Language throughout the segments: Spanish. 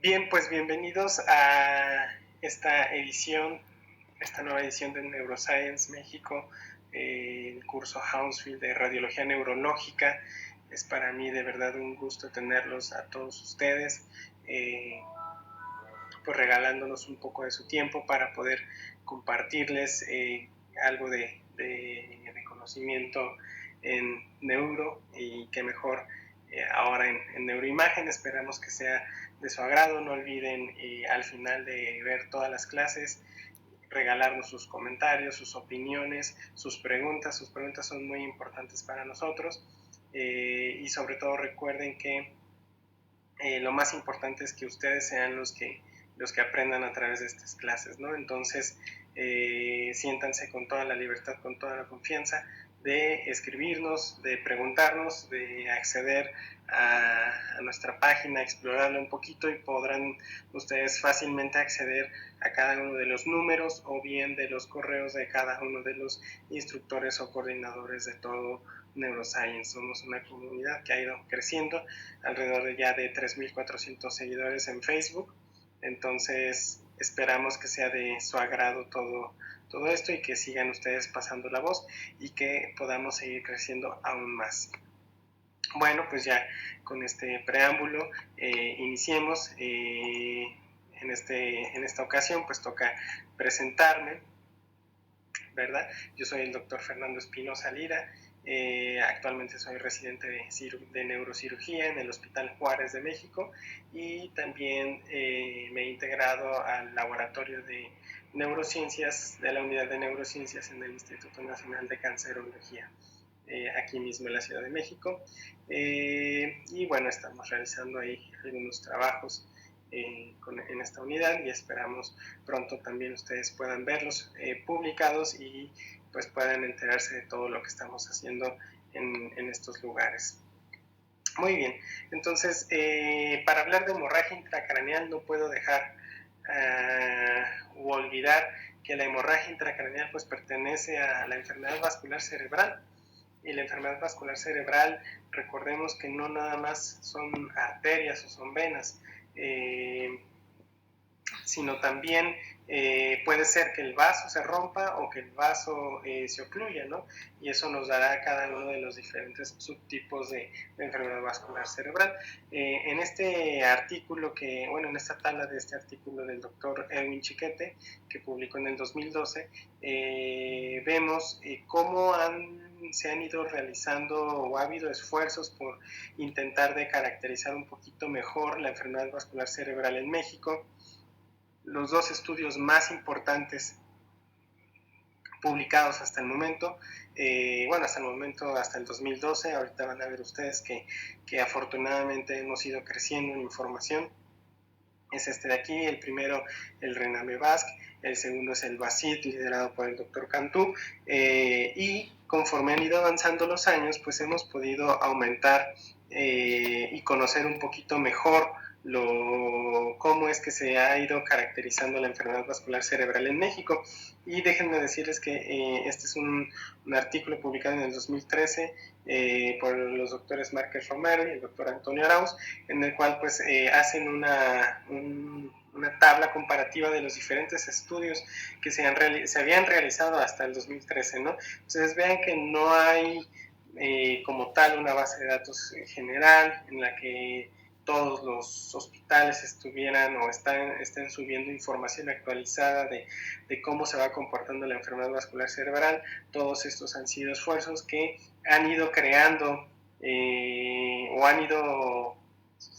Bien, pues bienvenidos a esta nueva edición de Neuroscience México, el curso Hounsfield de Radiología Neurológica. Es para mí de verdad un gusto tenerlos a todos ustedes, pues regalándonos un poco de su tiempo para poder compartirles algo de conocimiento en neuro, y que mejor ahora en neuroimagen. Esperamos que sea de su agrado. No olviden al final de ver todas las clases regalarnos sus comentarios, sus opiniones, sus preguntas. Sus preguntas son muy importantes para nosotros, y sobre todo recuerden que lo más importante es que ustedes sean los que aprendan a través de estas clases, ¿no? Entonces, siéntanse con toda la libertad, con toda la confianza de escribirnos, de preguntarnos, de acceder a nuestra página, explorarla un poquito, y podrán ustedes fácilmente acceder a cada uno de los números o bien de los correos de cada uno de los instructores o coordinadores de todo Neuroscience. Somos una comunidad que ha ido creciendo, alrededor de ya de 3,400 seguidores en Facebook. Entonces esperamos que sea de su agrado todo esto, y que sigan ustedes pasando la voz y que podamos seguir creciendo aún más. Bueno, pues ya con este preámbulo iniciemos. En esta ocasión pues toca presentarme, ¿verdad? Yo soy el doctor Fernando Espinosa Lira. Actualmente soy residente de neurocirugía en el Hospital Juárez de México, y también me he integrado al laboratorio de neurociencias de la unidad de neurociencias en el Instituto Nacional de Cancerología, aquí mismo en la Ciudad de México. Y bueno, estamos realizando ahí algunos trabajos en esta unidad, y esperamos pronto también ustedes puedan verlos publicados, y pues puedan enterarse de todo lo que estamos haciendo en estos lugares. Muy bien, entonces para hablar de hemorragia intracraneal no puedo dejar u olvidar que la hemorragia intracraneal pues pertenece a la enfermedad vascular cerebral. Y la enfermedad vascular cerebral, recordemos que no nada más son arterias o son venas, sino también puede ser que el vaso se rompa o que el vaso se ocluya, ¿no? Y eso nos dará cada uno de los diferentes subtipos de enfermedad vascular cerebral. En este artículo en esta tabla de este artículo del doctor Erwin Chiquete, que publicó en el 2012, vemos cómo se han ido realizando, o ha habido esfuerzos por intentar de caracterizar un poquito mejor la enfermedad vascular cerebral en México. Los dos estudios más importantes publicados hasta el momento, hasta el 2012, ahorita van a ver ustedes que afortunadamente hemos ido creciendo en información. Es este de aquí, el primero el RENAME-VASC, el segundo es el BASIT, liderado por el doctor Cantú, y conforme han ido avanzando los años, pues hemos podido aumentar y conocer un poquito mejor cómo es que se ha ido caracterizando la enfermedad vascular cerebral en México. Y déjenme decirles que este es un artículo publicado en el 2013 por los doctores Márquez Romero y el doctor Antonio Arauz, en el cual pues hacen una tabla comparativa de los diferentes estudios que se habían realizado hasta el 2013, ¿no? Entonces vean que no hay como tal una base de datos general en la que todos los hospitales estuvieran o estén subiendo información actualizada de cómo se va comportando la enfermedad vascular cerebral. Todos estos han sido esfuerzos que han ido creando o han ido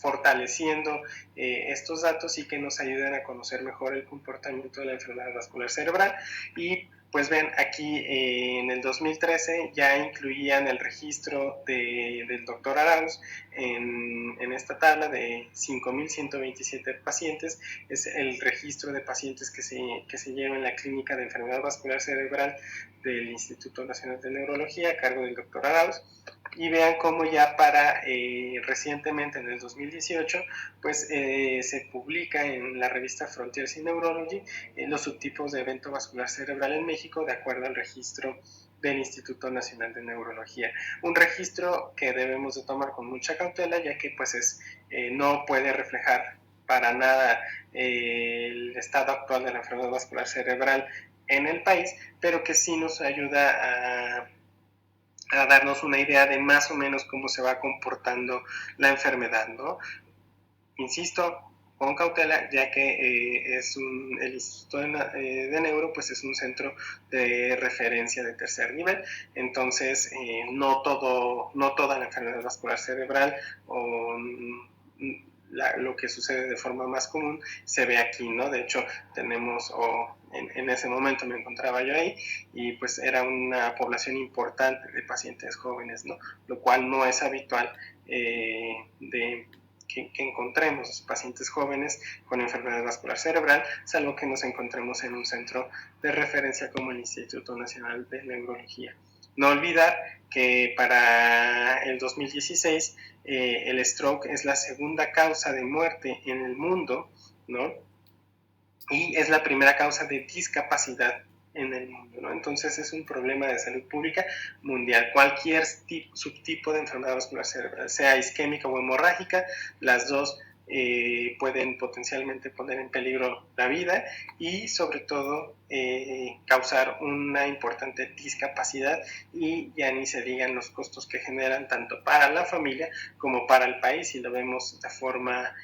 fortaleciendo estos datos, y que nos ayudan a conocer mejor el comportamiento de la enfermedad vascular cerebral. Y pues ven, aquí en el 2013 ya incluían el registro del doctor Arauz en esta tabla de 5,127 pacientes. Es el registro de pacientes que se lleva en la clínica de enfermedad vascular cerebral del Instituto Nacional de Neurología, a cargo del doctor Arauz. Y vean cómo ya para recientemente, en el 2018, pues se publica en la revista Frontiers in Neurology los subtipos de evento vascular cerebral en México, de acuerdo al registro del Instituto Nacional de Neurología. Un registro que debemos de tomar con mucha cautela, ya que pues no puede reflejar para nada el estado actual de la enfermedad vascular cerebral en el país, pero que sí nos ayuda a darnos una idea de más o menos cómo se va comportando la enfermedad, ¿no? Insisto, con cautela, ya que el Instituto de Neuro pues es un centro de referencia de tercer nivel, entonces no toda la enfermedad vascular cerebral o lo que sucede de forma más común se ve aquí, ¿no? De hecho, tenemos, en ese momento me encontraba yo ahí, y pues era una población importante de pacientes jóvenes, ¿no? Lo cual no es habitual que encontremos pacientes jóvenes con enfermedad vascular cerebral, salvo que nos encontremos en un centro de referencia como el Instituto Nacional de Neurología. No olvidar que para el 2016 el stroke es la segunda causa de muerte en el mundo, ¿no? Y es la primera causa de discapacidad en el mundo, ¿no? Entonces es un problema de salud pública mundial. Cualquier subtipo de enfermedad vascular cerebral, sea isquémica o hemorrágica, las dos pueden potencialmente poner en peligro la vida y sobre todo causar una importante discapacidad, y ya ni se digan los costos que generan tanto para la familia como para el país, si lo vemos de forma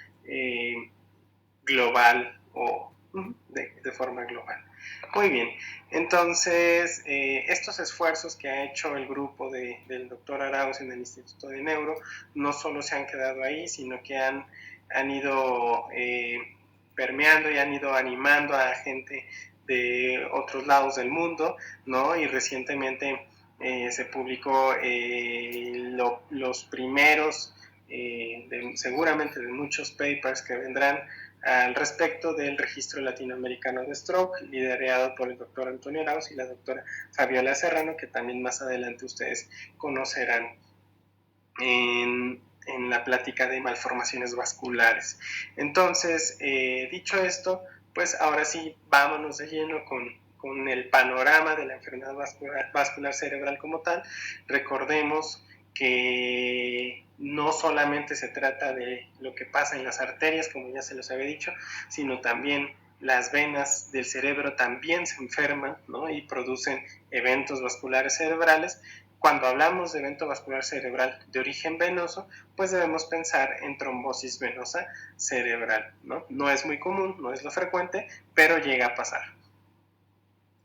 global o de forma global. Muy bien, entonces estos esfuerzos que ha hecho el grupo del doctor Arauz en el Instituto de Neuro no solo se han quedado ahí, sino que han ido permeando y han ido animando a gente de otros lados del mundo, ¿no? Y recientemente se publicó los primeros, seguramente de muchos papers que vendrán al respecto del registro latinoamericano de stroke, liderado por el doctor Antonio Arauz y la doctora Fabiola Serrano, que también más adelante ustedes conocerán en la plática de malformaciones vasculares. Entonces, dicho esto, pues ahora sí, vámonos de lleno con el panorama de la enfermedad vascular cerebral como tal. Recordemos que no solamente se trata de lo que pasa en las arterias, como ya se los había dicho, sino también las venas del cerebro también se enferman, ¿no? Y producen eventos vasculares cerebrales. Cuando hablamos de evento vascular cerebral de origen venoso, pues debemos pensar en trombosis venosa cerebral, ¿no? No es muy común, no es lo frecuente, pero llega a pasar.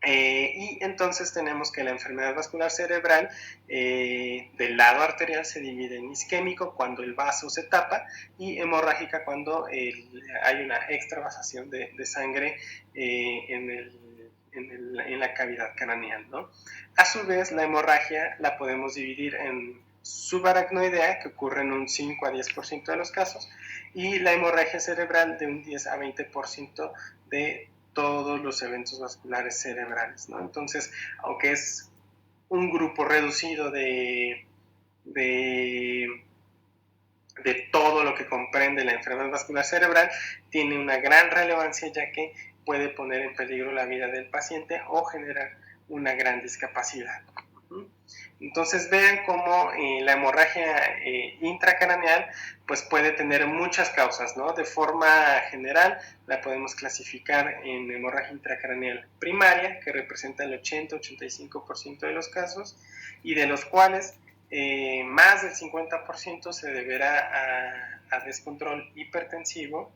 Y entonces tenemos que la enfermedad vascular cerebral del lado arterial se divide en isquémico cuando el vaso se tapa y hemorrágica cuando hay una extravasación de sangre en la cavidad craneal, ¿no? A su vez, la hemorragia la podemos dividir en subaracnoidea, que ocurre en un 5 a 10% de los casos, y la hemorragia cerebral de un 10 a 20% de todos los eventos vasculares cerebrales, ¿no? Entonces, aunque es un grupo reducido de todo lo que comprende la enfermedad vascular cerebral, tiene una gran relevancia, ya que puede poner en peligro la vida del paciente o generar una gran discapacidad. Entonces vean cómo la hemorragia intracraneal pues puede tener muchas causas, ¿no? De forma general la podemos clasificar en hemorragia intracraneal primaria, que representa el 80-85% de los casos, y de los cuales más del 50% se deberá a descontrol hipertensivo.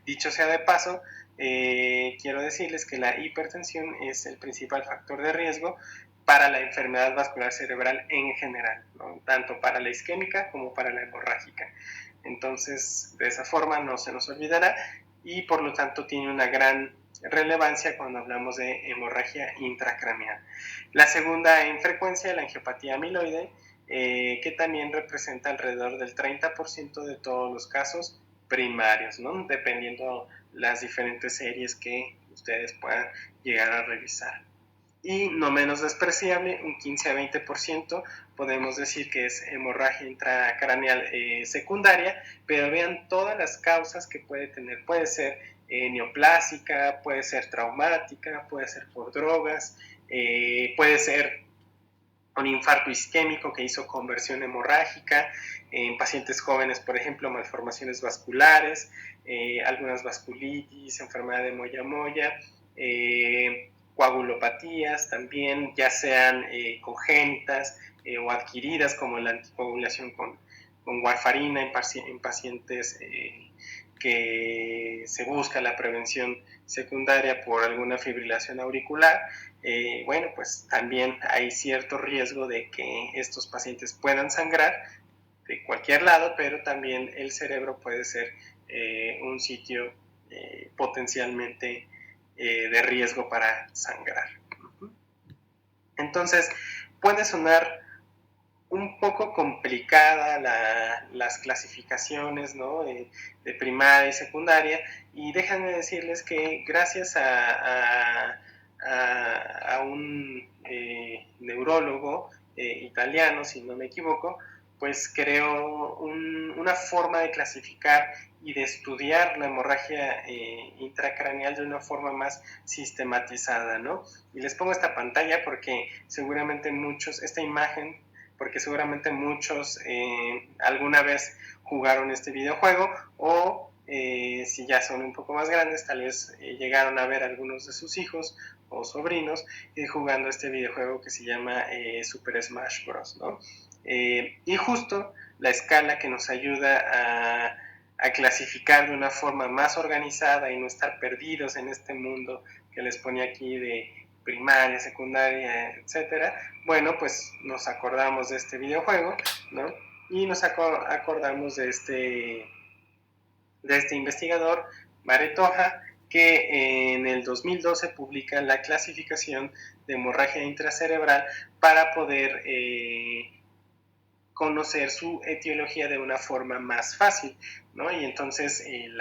Dicho sea de paso, quiero decirles que la hipertensión es el principal factor de riesgo para la enfermedad vascular cerebral en general, ¿no? Tanto para la isquémica como para la hemorrágica. Entonces, de esa forma no se nos olvidará y por lo tanto tiene una gran relevancia cuando hablamos de hemorragia intracraneal. La segunda en frecuencia, la angiopatía amiloide, que también representa alrededor del 30% de todos los casos primarios, ¿no? Dependiendo las diferentes series que ustedes puedan llegar a revisar. Y no menos despreciable, un 15 a 20% podemos decir que es hemorragia intracraneal secundaria, pero vean todas las causas que puede tener. Puede ser neoplásica, puede ser traumática, puede ser por drogas, puede ser un infarto isquémico que hizo conversión hemorrágica, en pacientes jóvenes, por ejemplo, malformaciones vasculares, algunas vasculitis, enfermedad de moya-moya, coagulopatías también, ya sean congénitas o adquiridas, como la anticoagulación con warfarina en pacientes que se busca la prevención secundaria por alguna fibrilación auricular. Bueno, pues también hay cierto riesgo de que estos pacientes puedan sangrar de cualquier lado, pero también el cerebro puede ser un sitio potencialmente de riesgo para sangrar. Entonces, puede sonar un poco complicada las clasificaciones, ¿no? de primaria y secundaria, y déjenme decirles que gracias a un neurólogo italiano, si no me equivoco, pues creó una forma de clasificar y de estudiar la hemorragia intracraneal de una forma más sistematizada, ¿no? Y les pongo esta pantalla porque seguramente esta imagen, porque seguramente muchos alguna vez jugaron este videojuego o si ya son un poco más grandes, tal vez llegaron a ver a algunos de sus hijos o sobrinos jugando este videojuego que se llama Super Smash Bros., ¿no? Y justo la escala que nos ayuda a clasificar de una forma más organizada y no estar perdidos en este mundo que les ponía aquí de primaria, secundaria, etcétera. Bueno, pues nos acordamos de este videojuego, ¿no? Y nos acordamos de este investigador, Maretoja, que en el 2012 publica la clasificación de hemorragia intracerebral para poder conocer su etiología de una forma más fácil, ¿no? Y entonces el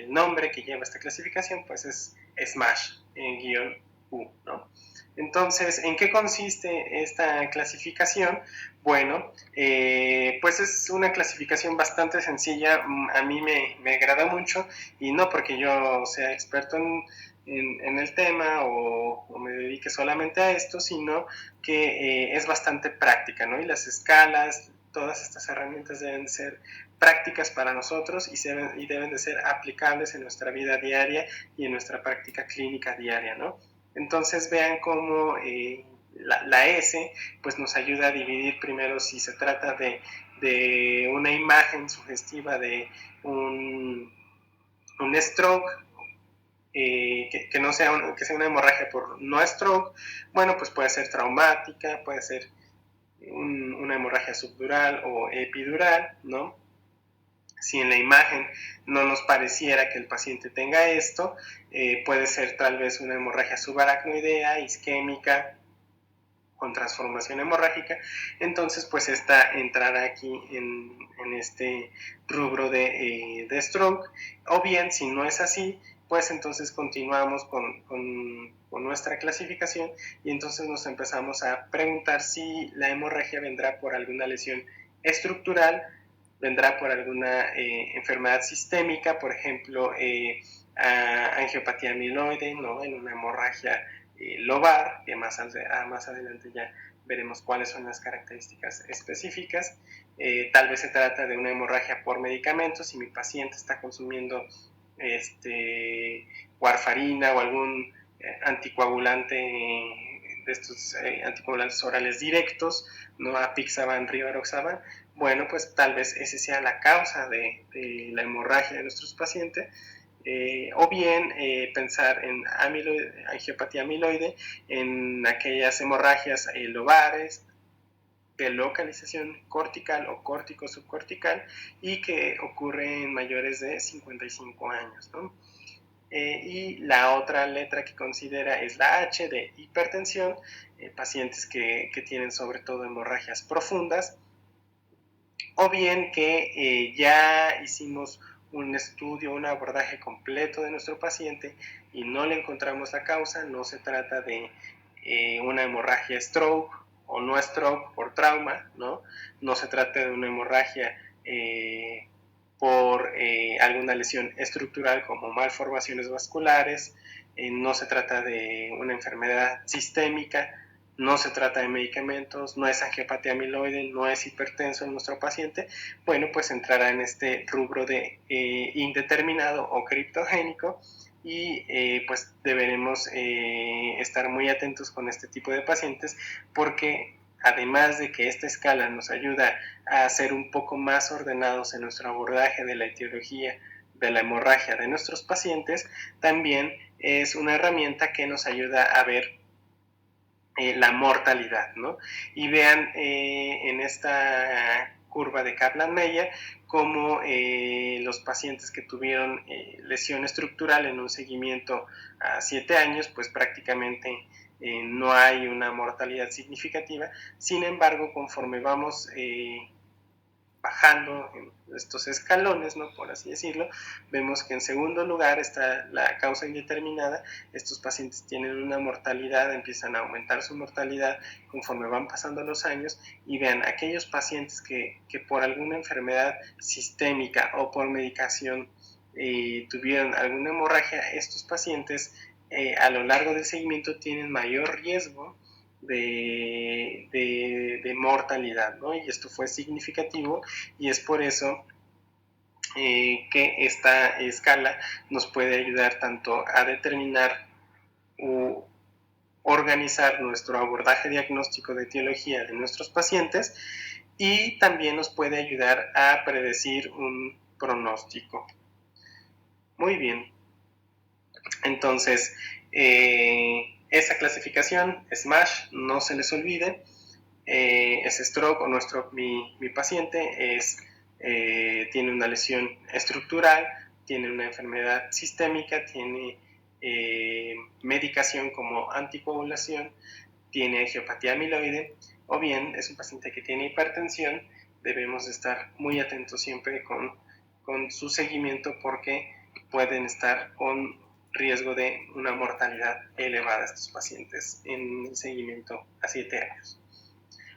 nombre que lleva esta clasificación pues es SMASH-U, ¿no? Entonces, ¿en qué consiste esta clasificación? Bueno, pues es una clasificación bastante sencilla, a mí me agrada mucho, y no porque yo sea experto en el tema o me dedique solamente a esto, sino que es bastante práctica, ¿no? Y las escalas, todas estas herramientas deben ser prácticas para nosotros y deben de ser aplicables en nuestra vida diaria y en nuestra práctica clínica diaria, ¿no? Entonces vean cómo la S pues nos ayuda a dividir primero si se trata de una imagen sugestiva de un stroke, que no sea, que sea una hemorragia por no stroke. Bueno, pues puede ser traumática, puede ser una hemorragia subdural o epidural, ¿no? Si en la imagen no nos pareciera que el paciente tenga esto, puede ser tal vez una hemorragia subaracnoidea, isquémica, con transformación hemorrágica. Entonces pues esta entrará aquí en este rubro de stroke, o bien si no es así, pues entonces continuamos con nuestra clasificación y entonces nos empezamos a preguntar si la hemorragia vendrá por alguna lesión estructural, vendrá por alguna enfermedad sistémica, por ejemplo, angiopatía amiloide, ¿no? En una hemorragia lobar, que más adelante ya veremos cuáles son las características específicas. Tal vez se trata de una hemorragia por medicamentos, si mi paciente está consumiendo warfarina o algún anticoagulante de estos anticoagulantes orales directos, no apixaban, rivaroxaban. Bueno, pues tal vez esa sea la causa de la hemorragia de nuestros pacientes. O bien pensar en angiopatía amiloide, en aquellas hemorragias lobares de localización cortical o córtico-subcortical y que ocurre en mayores de 55 años, ¿no? Y la otra letra que considera es la H de hipertensión, pacientes que tienen sobre todo hemorragias profundas, o bien que ya hicimos un estudio, un abordaje completo de nuestro paciente y no le encontramos la causa, no se trata de una hemorragia stroke o no stroke por trauma, ¿no? No se trata de una hemorragia por alguna lesión estructural como malformaciones vasculares, no se trata de una enfermedad sistémica, no se trata de medicamentos, no es angiopatía amiloide, no es hipertenso en nuestro paciente, bueno, pues entrará en este rubro de indeterminado o criptogénico, y pues deberemos estar muy atentos con este tipo de pacientes, porque además de que esta escala nos ayuda a ser un poco más ordenados en nuestro abordaje de la etiología de la hemorragia de nuestros pacientes, también es una herramienta que nos ayuda a ver la mortalidad, ¿no? Y vean en esta curva de Kaplan-Meier cómo los pacientes que tuvieron lesión estructural en un seguimiento a 7 años, pues prácticamente no hay una mortalidad significativa. Sin embargo, conforme vamos bajando en estos escalones, ¿no?, por así decirlo, vemos que en segundo lugar está la causa indeterminada. Estos pacientes tienen una mortalidad, empiezan a aumentar su mortalidad conforme van pasando los años, y vean, aquellos pacientes que por alguna enfermedad sistémica o por medicación tuvieron alguna hemorragia, estos pacientes a lo largo del seguimiento tienen mayor riesgo de mortalidad, ¿no? Y esto fue significativo, y es por eso que esta escala nos puede ayudar tanto a determinar o organizar nuestro abordaje diagnóstico de etiología de nuestros pacientes, y también nos puede ayudar a predecir un pronóstico. Muy bien. Entonces, esa clasificación, SMASH, no se les olvide. Es stroke o no stroke mi paciente, tiene una lesión estructural, tiene una enfermedad sistémica, tiene medicación como anticoagulación, tiene angiopatía amiloide, o bien es un paciente que tiene hipertensión. Debemos estar muy atentos siempre con su seguimiento, porque pueden estar con riesgo de una mortalidad elevada estos pacientes en el seguimiento a 7 años.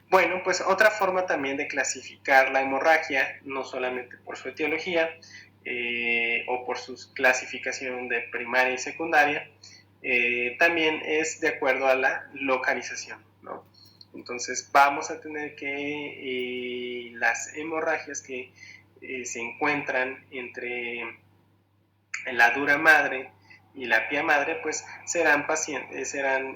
Bueno, pues otra forma también de clasificar la hemorragia, no solamente por su etiología o por su clasificación de primaria y secundaria, también es de acuerdo a la localización, ¿no? Entonces vamos a tener que las hemorragias que se encuentran entre la dura madre y la pía madre, pues serán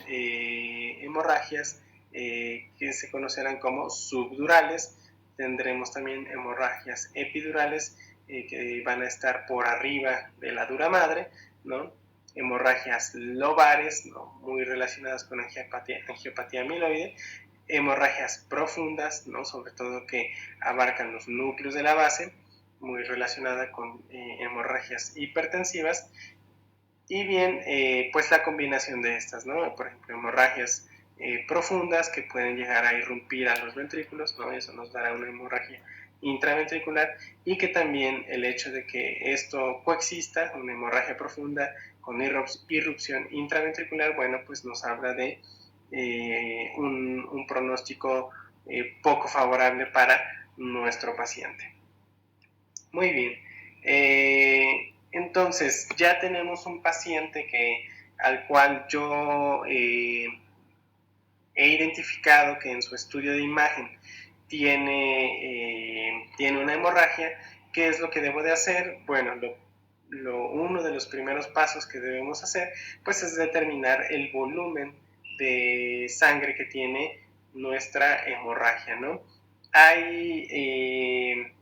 hemorragias que se conocerán como subdurales. Tendremos también hemorragias epidurales que van a estar por arriba de la dura madre, ¿no? Hemorragias lobares, ¿no?, muy relacionadas con angiopatía amiloide. Hemorragias profundas, ¿no?, sobre todo que abarcan los núcleos de la base, muy relacionada con hemorragias hipertensivas. Y bien, pues la combinación de estas, ¿no? Por ejemplo, hemorragias profundas que pueden llegar a irrumpir a los ventrículos, ¿no? Eso nos dará una hemorragia intraventricular, y que también el hecho de que esto coexista, una hemorragia profunda con irrupción intraventricular, bueno, pues nos habla de un pronóstico poco favorable para nuestro paciente. Muy bien. Entonces, ya tenemos un paciente al cual yo he identificado que en su estudio de imagen tiene una hemorragia. ¿Qué es lo que debo de hacer? Bueno, uno de los primeros pasos que debemos hacer, pues, es determinar el volumen de sangre que tiene nuestra hemorragia, ¿no? Hay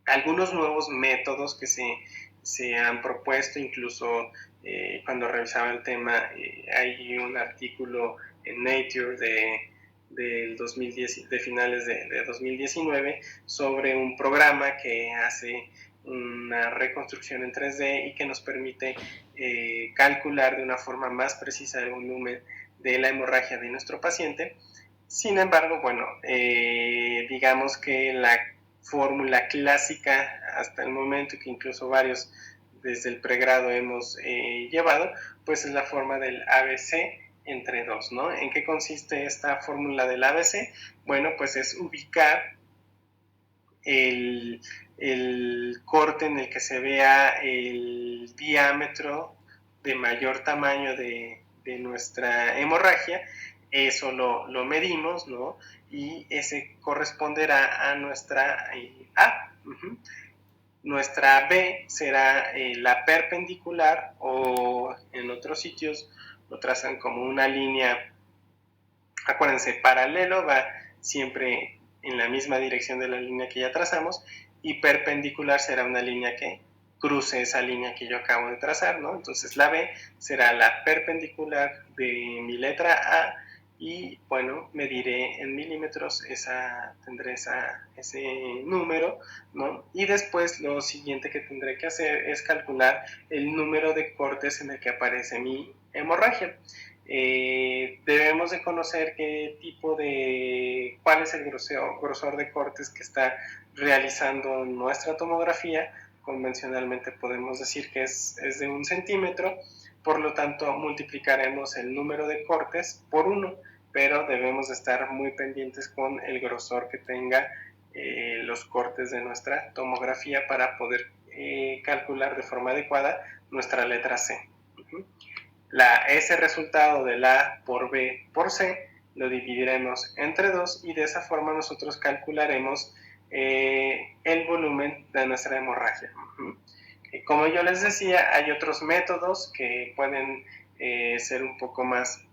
algunos nuevos métodos que se han propuesto, incluso cuando revisaba el tema, hay un artículo en Nature de finales de 2019 sobre un programa que hace una reconstrucción en 3D y que nos permite calcular de una forma más precisa el volumen de la hemorragia de nuestro paciente. Sin embargo, bueno, digamos que la fórmula clásica hasta el momento, que incluso varios desde el pregrado hemos llevado, pues es la forma del ABC entre 2, ¿no? ¿En qué consiste esta fórmula del ABC? Bueno, pues es ubicar el corte en el que se vea el diámetro de mayor tamaño de nuestra hemorragia eso lo medimos, ¿no? Y ese corresponderá a nuestra A. Nuestra B será la perpendicular, o en otros sitios lo trazan como una línea, acuérdense, paralelo va siempre en la misma dirección de la línea que ya trazamos, y perpendicular será una línea que cruce esa línea que yo acabo de trazar, ¿no? Entonces la B será la perpendicular de mi letra A, y bueno, mediré en milímetros, tendré ese número, ¿no? Y después lo siguiente que tendré que hacer es calcular el número de cortes en el que aparece mi hemorragia. Debemos de conocer cuál es el grosor de cortes que está realizando nuestra tomografía. Convencionalmente podemos decir que es de 1 centímetro, por lo tanto multiplicaremos el número de cortes por 1, pero debemos de estar muy pendientes con el grosor que tenga los cortes de nuestra tomografía para poder calcular de forma adecuada nuestra letra C. Ese resultado de la A por B por C lo dividiremos entre 2, y de esa forma nosotros calcularemos el volumen de nuestra hemorragia. Como yo les decía, hay otros métodos que pueden ser un poco más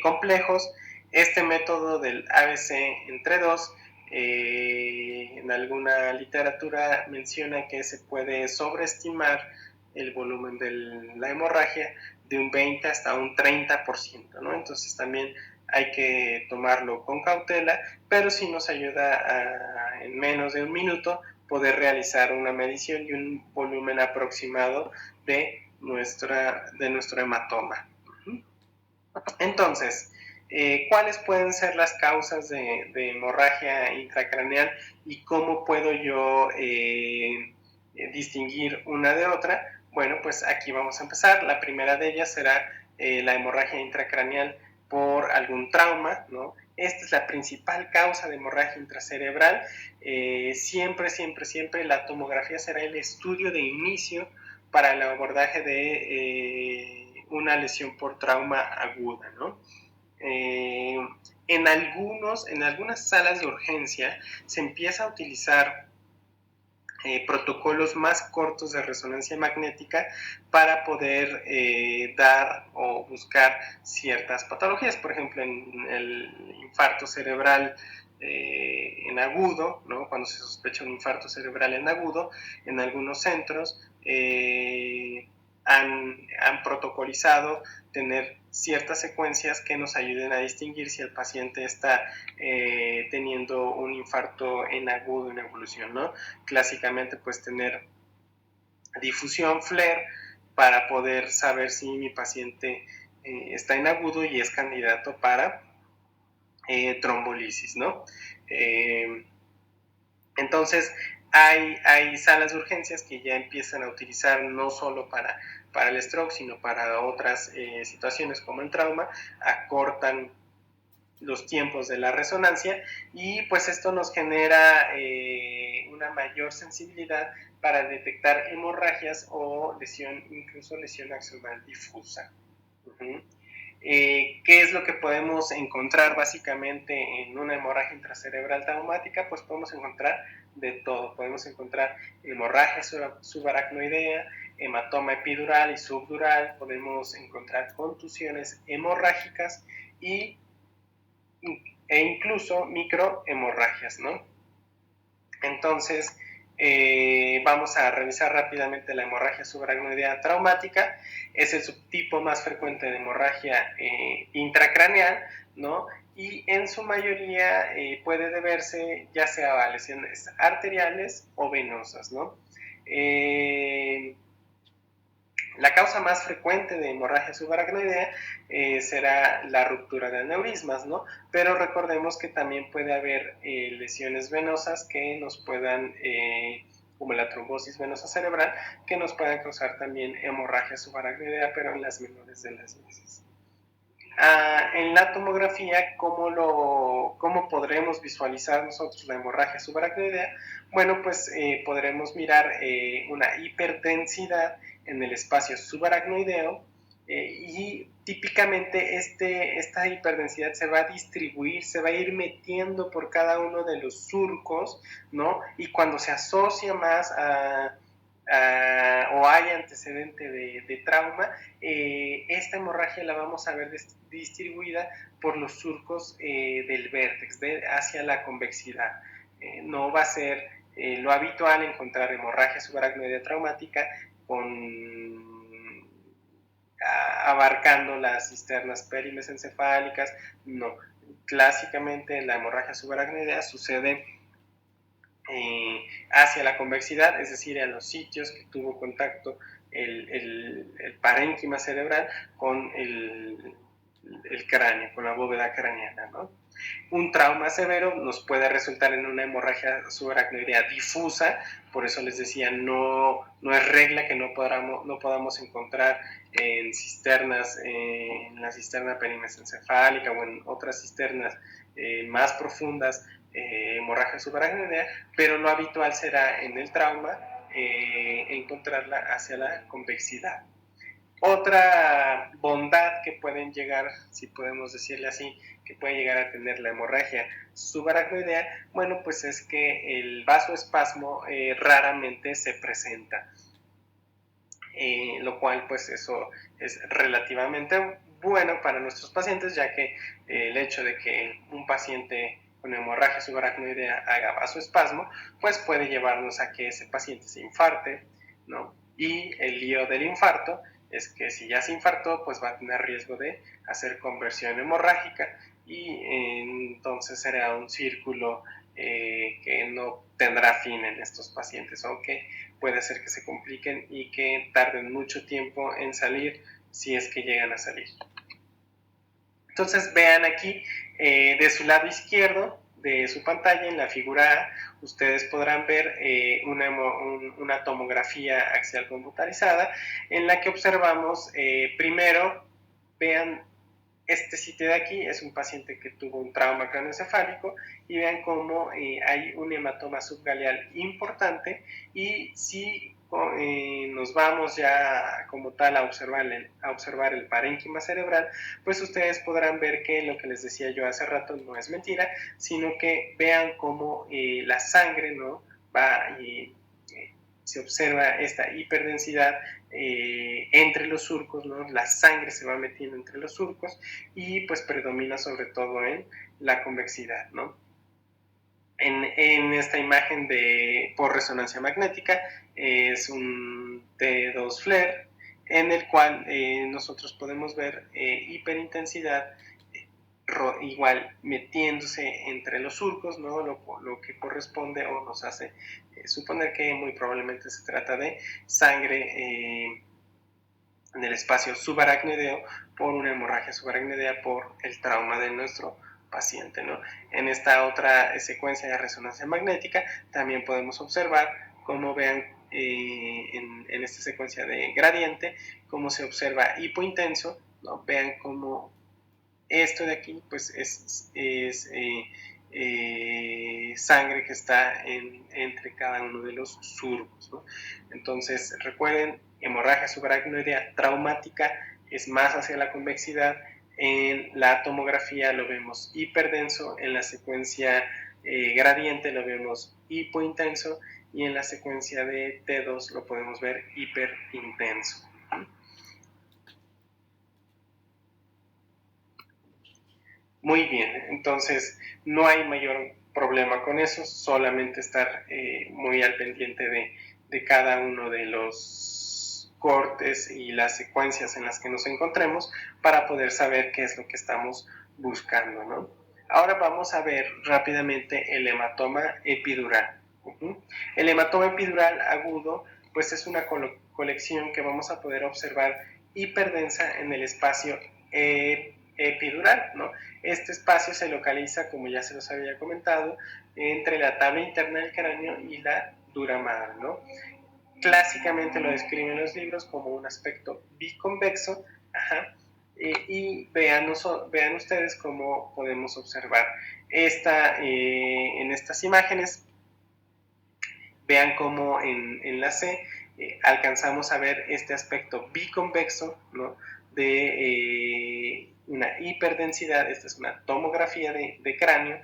complejos. Este método del ABC entre 2, en alguna literatura menciona que se puede sobreestimar el volumen de la hemorragia de un 20 hasta un 30%, ¿no? Entonces también hay que tomarlo con cautela, pero sí nos ayuda en menos de un minuto poder realizar una medición y un volumen aproximado de nuestro hematoma. Entonces, ¿cuáles pueden ser las causas de hemorragia intracraneal y cómo puedo yo distinguir una de otra? Bueno, pues aquí vamos a empezar. La primera de ellas será la hemorragia intracraneal por algún trauma, ¿no? Esta es la principal causa de hemorragia intracerebral. Siempre la tomografía será el estudio de inicio para el abordaje de una lesión por trauma aguda, ¿no? En algunas salas de urgencia se empieza a utilizar protocolos más cortos de resonancia magnética para poder dar o buscar ciertas patologías. Por ejemplo, en el infarto cerebral en agudo, ¿no? Cuando se sospecha un infarto cerebral en agudo, en algunos centros han protocolizado tener ciertas secuencias que nos ayuden a distinguir si el paciente está teniendo un infarto en agudo en evolución, ¿no? Clásicamente, pues tener difusión FLAIR para poder saber si mi paciente está en agudo y es candidato para trombolisis, ¿no? Entonces, hay salas de urgencias que ya empiezan a utilizar no solo para el stroke, sino para otras situaciones como el trauma, acortan los tiempos de la resonancia, y pues esto nos genera una mayor sensibilidad para detectar hemorragias o incluso lesión axonal difusa. ¿Qué es lo que podemos encontrar básicamente en una hemorragia intracerebral traumática? Pues podemos encontrar de todo. Podemos encontrar hemorragia subaracnoidea, hematoma epidural y subdural, podemos encontrar contusiones hemorrágicas e incluso microhemorragias, ¿no? Entonces, vamos a revisar rápidamente la hemorragia subaracnoidea traumática. Es el subtipo más frecuente de hemorragia intracraneal, ¿no? Y en su mayoría puede deberse ya sea a lesiones arteriales o venosas, ¿no? La causa más frecuente de hemorragia subaracnoidea será la ruptura de aneurismas, ¿no? Pero recordemos que también puede haber lesiones venosas que nos puedan, como la trombosis venosa cerebral, que nos puedan causar también hemorragia subaracnoidea, pero en las menores de las veces. En la tomografía, ¿cómo podremos visualizar nosotros la hemorragia subaracnoidea? Bueno, pues podremos mirar una hiperdensidad en el espacio subaracnoideo, y típicamente esta hiperdensidad se va a distribuir, se va a ir metiendo por cada uno de los surcos, ¿no? Y cuando se asocia más o hay antecedente de trauma, esta hemorragia la vamos a ver distribuida por los surcos del vértex, hacia la convexidad. No va a ser lo habitual encontrar hemorragia subaracnoidea traumática abarcando las cisternas perimesencefálicas. No, clásicamente la hemorragia subaracnoidea sucede hacia la convexidad, es decir, a los sitios que tuvo contacto el parénquima cerebral con el cráneo, con la bóveda craneana, ¿no? Un trauma severo nos puede resultar en una hemorragia subaracnoidea difusa, por eso les decía, no es regla que no podamos encontrar en cisternas, en la cisterna perimesencefálica o en otras cisternas más profundas, hemorragia subaracnoidea, pero lo habitual será en el trauma encontrarla hacia la convexidad. Otra bondad que pueden llegar, si podemos decirle así, que puede llegar a tener la hemorragia subaracnoidea, bueno, pues es que el vasoespasmo raramente se presenta, lo cual pues eso es relativamente bueno para nuestros pacientes, ya que el hecho de que un paciente con hemorragia subaracnoidea haga vasoespasmo, pues puede llevarnos a que ese paciente se infarte, ¿no? Y el lío del infarto es que si ya se infartó, pues va a tener riesgo de hacer conversión hemorrágica y entonces será un círculo que no tendrá fin en estos pacientes, aunque puede ser que se compliquen y que tarden mucho tiempo en salir si es que llegan a salir. Entonces vean aquí de su lado izquierdo de su pantalla, en la figura A, ustedes podrán ver una tomografía axial computarizada en la que observamos primero, vean este sitio de aquí, es un paciente que tuvo un trauma craneoencefálico y vean cómo hay un hematoma subgaleal importante y si nos vamos ya como tal a observar el parénquima cerebral, pues ustedes podrán ver que lo que les decía yo hace rato no es mentira, sino que vean cómo la sangre, ¿no? va se observa esta hiperdensidad entre los surcos, ¿no? La sangre se va metiendo entre los surcos y pues predomina sobre todo en la convexidad, ¿no? En esta imagen por resonancia magnética es un T2 FLAIR en el cual nosotros podemos ver hiperintensidad igual metiéndose entre los surcos, ¿no? Lo que corresponde o nos hace suponer que muy probablemente se trata de sangre en el espacio subaracnoideo por una hemorragia subaracnoidea por el trauma de nuestro paciente, ¿no? En esta otra secuencia de resonancia magnética también podemos observar cómo vean en esta secuencia de gradiente cómo se observa hipointenso, ¿no? Vean cómo esto de aquí pues es sangre que está entre cada uno de los surcos, ¿no? Entonces recuerden, hemorragia subaracnoidea traumática es más hacia la convexidad. En la tomografía lo vemos hiperdenso, en la secuencia gradiente lo vemos hipointenso y en la secuencia de T2 lo podemos ver hiperintenso. Muy bien, entonces no hay mayor problema con eso, solamente estar muy al pendiente de cada uno de los cortes y las secuencias en las que nos encontremos para poder saber qué es lo que estamos buscando, ¿no? Ahora vamos a ver rápidamente el hematoma epidural. El hematoma epidural agudo pues es una colección que vamos a poder observar hiperdensa en el espacio epidural, ¿no? Este espacio se localiza, como ya se los había comentado, entre la tabla interna del cráneo y la dura madre, ¿no? Clásicamente lo describen los libros como un aspecto biconvexo, y vean ustedes cómo podemos observar en estas imágenes. Vean cómo en la C alcanzamos a ver este aspecto biconvexo, ¿no? de una hiperdensidad. Esta es una tomografía de cráneo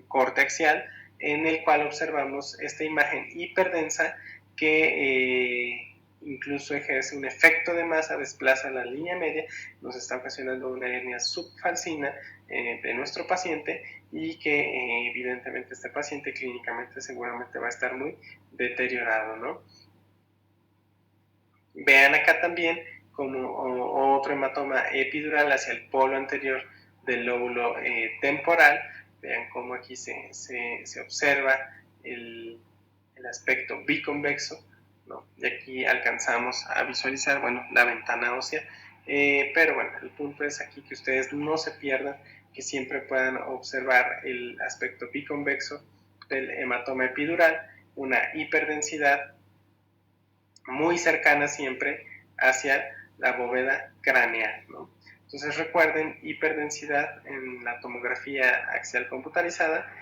corte axial, en el cual observamos esta imagen hiperdensa que incluso ejerce un efecto de masa, desplaza la línea media, nos está ocasionando una hernia subfalcina de nuestro paciente, y que evidentemente este paciente clínicamente seguramente va a estar muy deteriorado, ¿no? Vean acá también como otro hematoma epidural hacia el polo anterior del lóbulo temporal. Vean cómo aquí se observa el aspecto biconvexo, ¿no? Y aquí alcanzamos a visualizar, bueno, la ventana ósea, pero bueno, el punto es aquí que ustedes no se pierdan, que siempre puedan observar el aspecto biconvexo del hematoma epidural, una hiperdensidad muy cercana siempre hacia la bóveda craneal, ¿no? Entonces recuerden, hiperdensidad en la tomografía axial computarizada,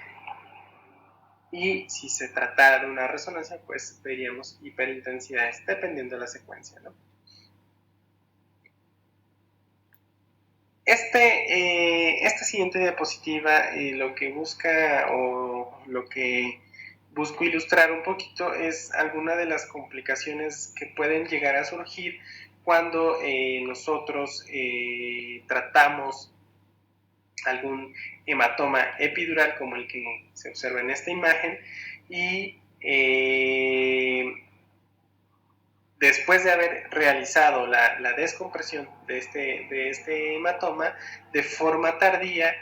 y si se tratara de una resonancia, pues veríamos hiperintensidades dependiendo de la secuencia, ¿no? Esta siguiente diapositiva lo que busca, o lo que busco ilustrar un poquito, es alguna de las complicaciones que pueden llegar a surgir cuando nosotros tratamos algún hematoma epidural como el que se observa en esta imagen, y después de haber realizado la descompresión de este hematoma, de forma tardía,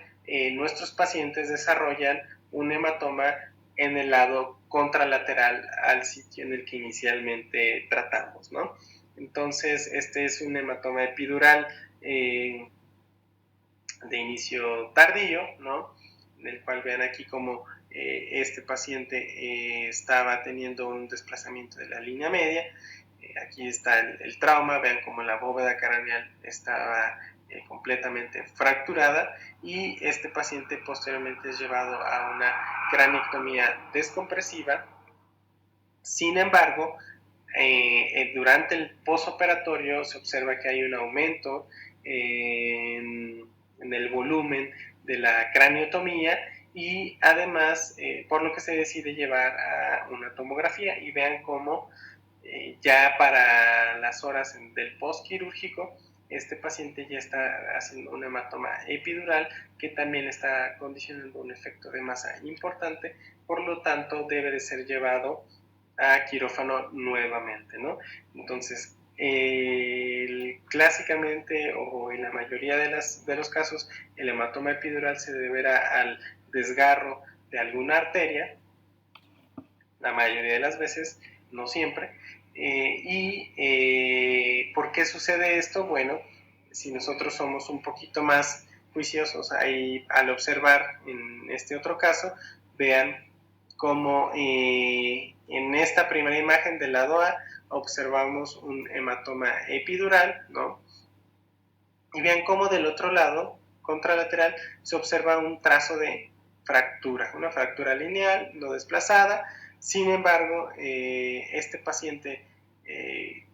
nuestros pacientes desarrollan un hematoma en el lado contralateral al sitio en el que inicialmente tratamos, ¿no? Entonces, este es un hematoma epidural de inicio tardío, ¿no? En el cual vean aquí como este paciente estaba teniendo un desplazamiento de la línea media. Aquí está el trauma, vean como la bóveda craneal estaba completamente fracturada, y este paciente posteriormente es llevado a una craniectomía descompresiva. Sin embargo, durante el posoperatorio se observa que hay un aumento en el volumen de la craniotomía, y además por lo que se decide llevar a una tomografía, y vean cómo ya para las horas del postquirúrgico este paciente ya está haciendo un hematoma epidural que también está condicionando un efecto de masa importante, por lo tanto debe de ser llevado a quirófano nuevamente, ¿no? Entonces, clásicamente, o en la mayoría de los casos, el hematoma epidural se deberá al desgarro de alguna arteria, la mayoría de las veces, no siempre. ¿Por qué sucede esto? Bueno, si nosotros somos un poquito más juiciosos ahí, al observar en este otro caso, vean cómo en esta primera imagen del lado A observamos un hematoma epidural, ¿no? Y vean cómo del otro lado, contralateral, se observa un trazo de fractura, una fractura lineal, no desplazada. Sin embargo, este paciente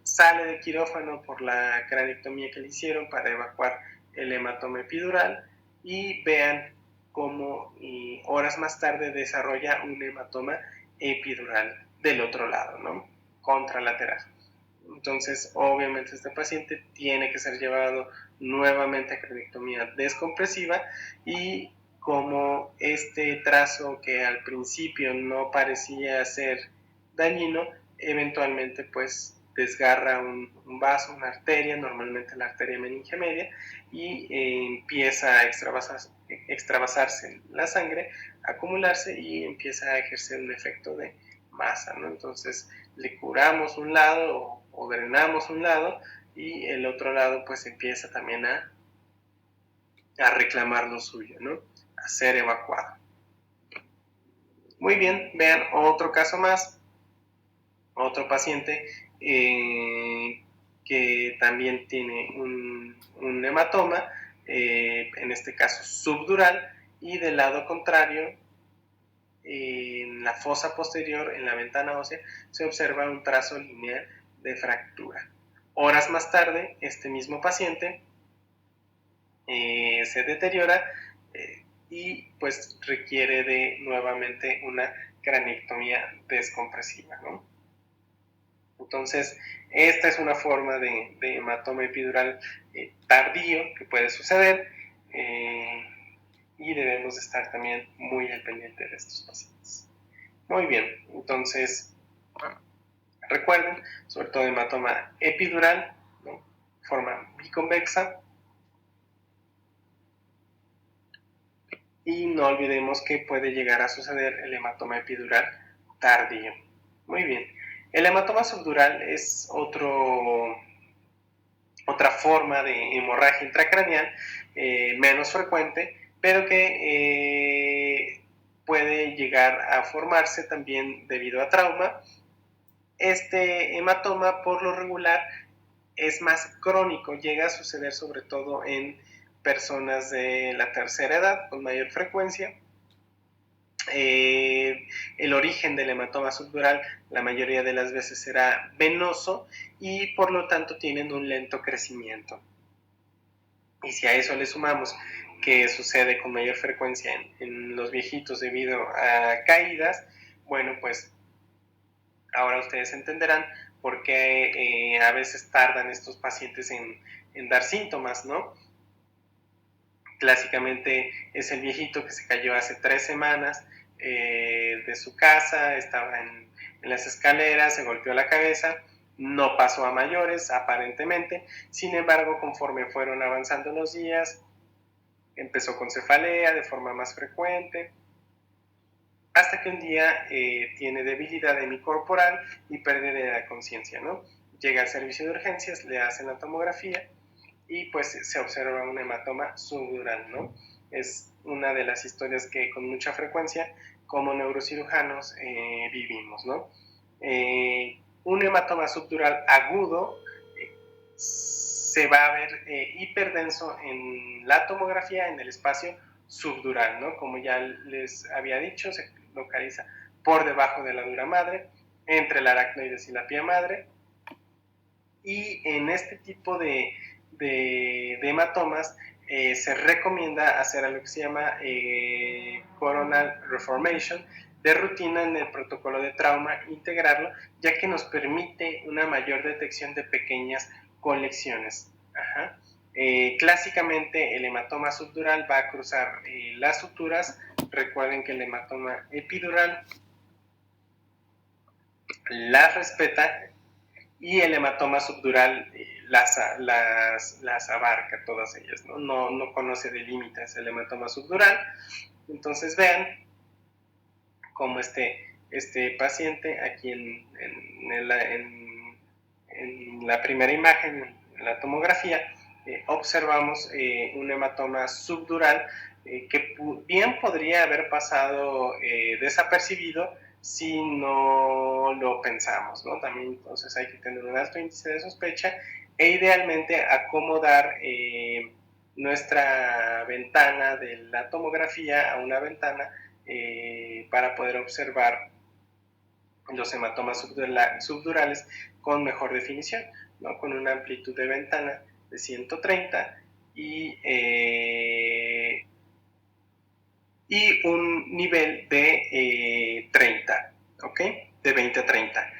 sale del quirófano por la craniectomía que le hicieron para evacuar el hematoma epidural, y vean cómo horas más tarde desarrolla un hematoma epidural del otro lado, ¿no? Contralateral. Entonces, obviamente este paciente tiene que ser llevado nuevamente a craniectomía descompresiva, y como este trazo que al principio no parecía ser dañino, eventualmente pues desgarra un vaso, una arteria, normalmente la arteria meningia media, y empieza a extravasarse la sangre, a acumularse, y empieza a ejercer un efecto de masa, ¿no? Entonces le curamos un lado o drenamos un lado, y el otro lado pues empieza también a reclamar lo suyo, ¿no? A ser evacuado. Muy bien, vean otro caso más, otro paciente que también tiene un hematoma, en este caso subdural, y del lado contrario, en la fosa posterior, en la ventana ósea, se observa un trazo lineal de fractura. Horas más tarde, este mismo paciente se deteriora y pues requiere de nuevamente una cranectomía descompresiva, ¿no? Entonces, esta es una forma de hematoma epidural tardío que puede suceder y debemos estar también muy al pendiente de estos pacientes. Muy bien, entonces recuerden, sobre todo hematoma epidural, ¿no? Forma biconvexa, y no olvidemos que puede llegar a suceder el hematoma epidural tardío. Muy bien, el hematoma subdural es otra forma de hemorragia intracraneal menos frecuente, pero que puede llegar a formarse también debido a trauma. Este hematoma por lo regular es más crónico, llega a suceder sobre todo en personas de la tercera edad con mayor frecuencia. El origen del hematoma subdural la mayoría de las veces será venoso y por lo tanto tienen un lento crecimiento. Y si a eso le sumamos que sucede con mayor frecuencia en los viejitos debido a caídas, bueno, pues ahora ustedes entenderán por qué a veces tardan estos pacientes en dar síntomas, ¿no? Clásicamente es el viejito que se cayó hace 3 semanas de su casa, estaba en las escaleras, se golpeó la cabeza, no pasó a mayores aparentemente, sin embargo conforme fueron avanzando los días, empezó con cefalea de forma más frecuente, hasta que un día tiene debilidad hemicorporal y pérdida de la conciencia, ¿no? Llega al servicio de urgencias, le hacen la tomografía y pues se observa un hematoma subdural, ¿no? Es una de las historias que con mucha frecuencia como neurocirujanos vivimos, ¿no? Un hematoma subdural agudo se va a ver hiperdenso en la tomografía en el espacio subdural, ¿no? Como ya les había dicho, se localiza por debajo de la dura madre, entre la aracnoides y la pía madre, y en este tipo de hematomas se recomienda hacer algo que se llama coronal reformation de rutina en el protocolo de trauma, integrarlo, ya que nos permite una mayor detección de pequeñas colecciones. Ajá. Clásicamente el hematoma subdural va a cruzar las suturas. Recuerden que el hematoma epidural las respeta y el hematoma subdural las abarca todas ellas, ¿no? No conoce de límites el hematoma subdural. Entonces vean cómo este paciente aquí en la primera imagen, en la tomografía, observamos un hematoma subdural que bien podría haber pasado desapercibido si no lo pensamos, ¿no? También entonces hay que tener un alto índice de sospecha e idealmente acomodar nuestra ventana de la tomografía a una ventana para poder observar los hematomas subdurales con mejor definición, ¿no? Con una amplitud de ventana de 130 y un nivel de 30, ¿ok? De 20 a 30.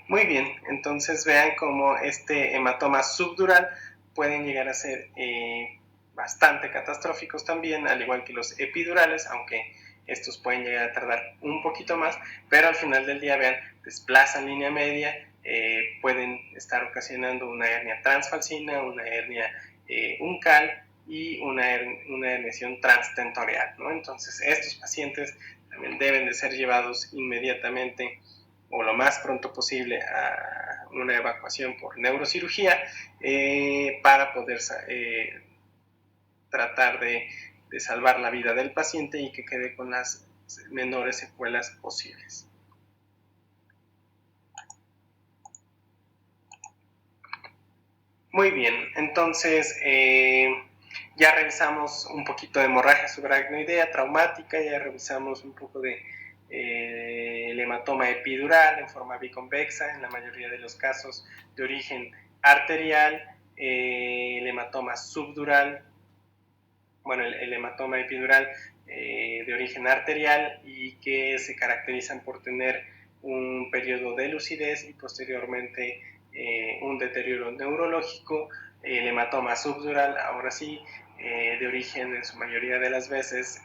Muy bien, entonces vean cómo este hematoma subdural pueden llegar a ser bastante catastróficos también, al igual que los epidurales, aunque estos pueden llegar a tardar un poquito más, pero al final del día, vean, desplazan línea media, pueden estar ocasionando una hernia transfalcina, una hernia uncal y una herniación transtentorial, ¿no? Entonces, estos pacientes también deben de ser llevados inmediatamente o lo más pronto posible a una evacuación por neurocirugía para poder tratar de salvar la vida del paciente y que quede con las menores secuelas posibles. Muy bien, entonces ya revisamos un poquito de hemorragia subaracnoidea traumática, ya revisamos un poco de el hematoma epidural en forma biconvexa, en la mayoría de los casos de origen arterial, el hematoma subdural, bueno, el hematoma epidural de origen arterial y que se caracterizan por tener un periodo de lucidez y posteriormente un deterioro neurológico. El hematoma subdural, ahora sí, de origen en su mayoría de las veces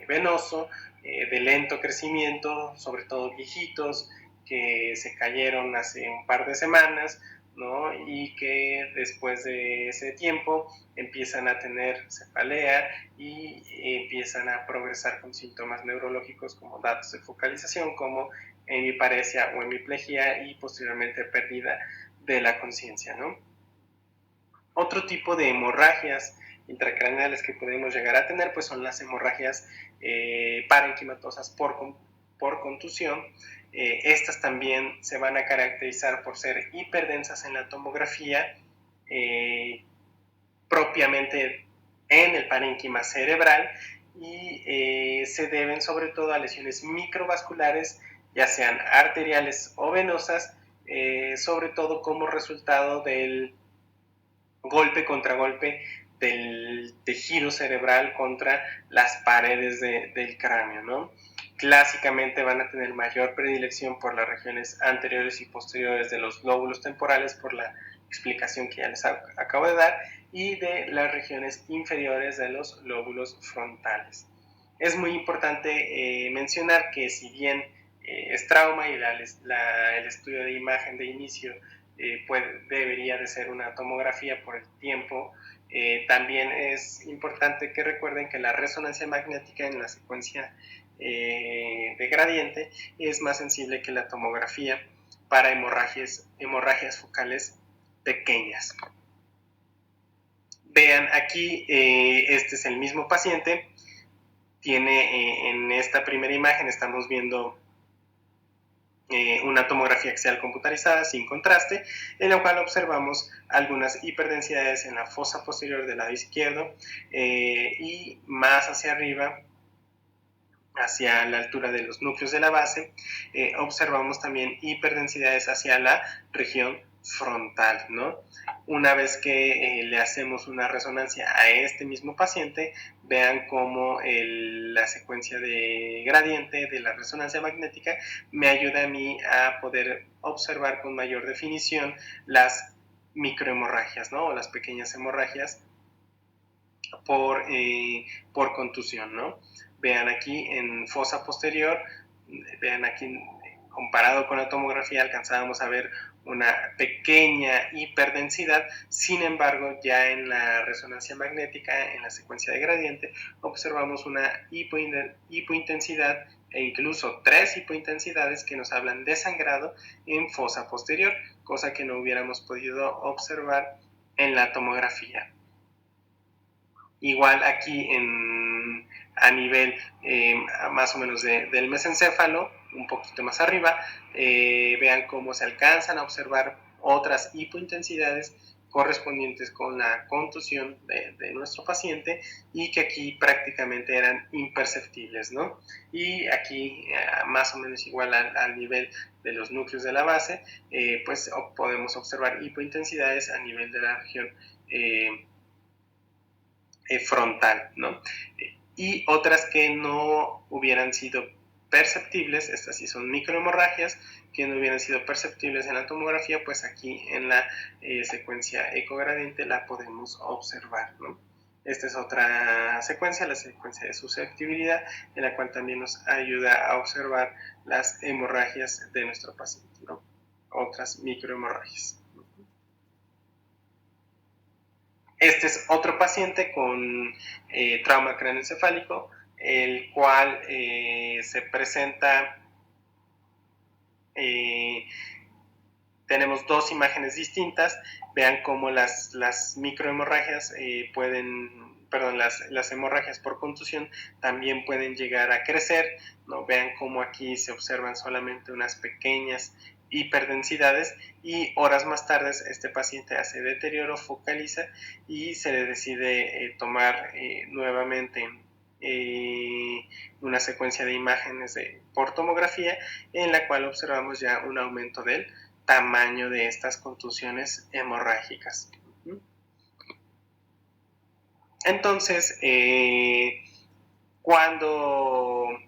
venoso, de lento crecimiento, sobre todo viejitos que se cayeron hace un par de semanas, ¿no? Y que después de ese tiempo empiezan a tener cefalea y empiezan a progresar con síntomas neurológicos como datos de focalización, como hemiparesia o hemiplegia y posteriormente pérdida de la conciencia, ¿no? Otro tipo de hemorragias intracraneales que podemos llegar a tener pues son las hemorragias parenquimatosas por contusión. Estas también se van a caracterizar por ser hiperdensas en la tomografía, propiamente en el parénquima cerebral y se deben sobre todo a lesiones microvasculares, ya sean arteriales o venosas, sobre todo como resultado del golpe contra golpe del tejido cerebral contra las paredes del cráneo, ¿no? Clásicamente van a tener mayor predilección por las regiones anteriores y posteriores de los lóbulos temporales, por la explicación que ya les acabo de dar, y de las regiones inferiores de los lóbulos frontales. Es muy importante mencionar que si bien es trauma y el estudio de imagen de inicio debería de ser una tomografía por el tiempo, también es importante que recuerden que la resonancia magnética en la secuencia de gradiente es más sensible que la tomografía para hemorragias focales pequeñas. Vean aquí, este es el mismo paciente, tiene en esta primera imagen estamos viendo una tomografía axial computarizada sin contraste, en la cual observamos algunas hiperdensidades en la fosa posterior del lado izquierdo y más hacia arriba, hacia la altura de los núcleos de la base, observamos también hiperdensidades hacia la región frontal, ¿no? Una vez que le hacemos una resonancia a este mismo paciente, vean cómo la secuencia de gradiente de la resonancia magnética me ayuda a mí a poder observar con mayor definición las microhemorragias, ¿no? O las pequeñas hemorragias por contusión, ¿no? Vean aquí en fosa posterior, vean aquí comparado con la tomografía alcanzábamos a ver una pequeña hiperdensidad, sin embargo ya en la resonancia magnética, en la secuencia de gradiente, observamos una hipointensidad e incluso 3 hipointensidades que nos hablan de sangrado en fosa posterior, cosa que no hubiéramos podido observar en la tomografía. Igual aquí a nivel más o menos del mesencéfalo, un poquito más arriba, vean cómo se alcanzan a observar otras hipointensidades correspondientes con la contusión de nuestro paciente y que aquí prácticamente eran imperceptibles, ¿no? Y aquí más o menos igual al nivel de los núcleos de la base, pues podemos observar hipointensidades a nivel de la región frontal, ¿no? Y otras que no hubieran sido perceptibles, estas sí son microhemorragias, que no hubieran sido perceptibles en la tomografía, pues aquí en la secuencia ecogradiente la podemos observar, ¿no? Esta es otra secuencia, la secuencia de susceptibilidad, en la cual también nos ayuda a observar las hemorragias de nuestro paciente, ¿no? Otras microhemorragias. Este es otro paciente con trauma craneoencefálico, el cual se presenta, tenemos dos imágenes distintas, vean cómo las microhemorragias las hemorragias por contusión también pueden llegar a crecer, ¿no? Vean cómo aquí se observan solamente unas pequeñas hiperdensidades y horas más tarde este paciente hace deterioro, focaliza y se le decide tomar nuevamente una secuencia de imágenes por tomografía en la cual observamos ya un aumento del tamaño de estas contusiones hemorrágicas. Entonces, cuando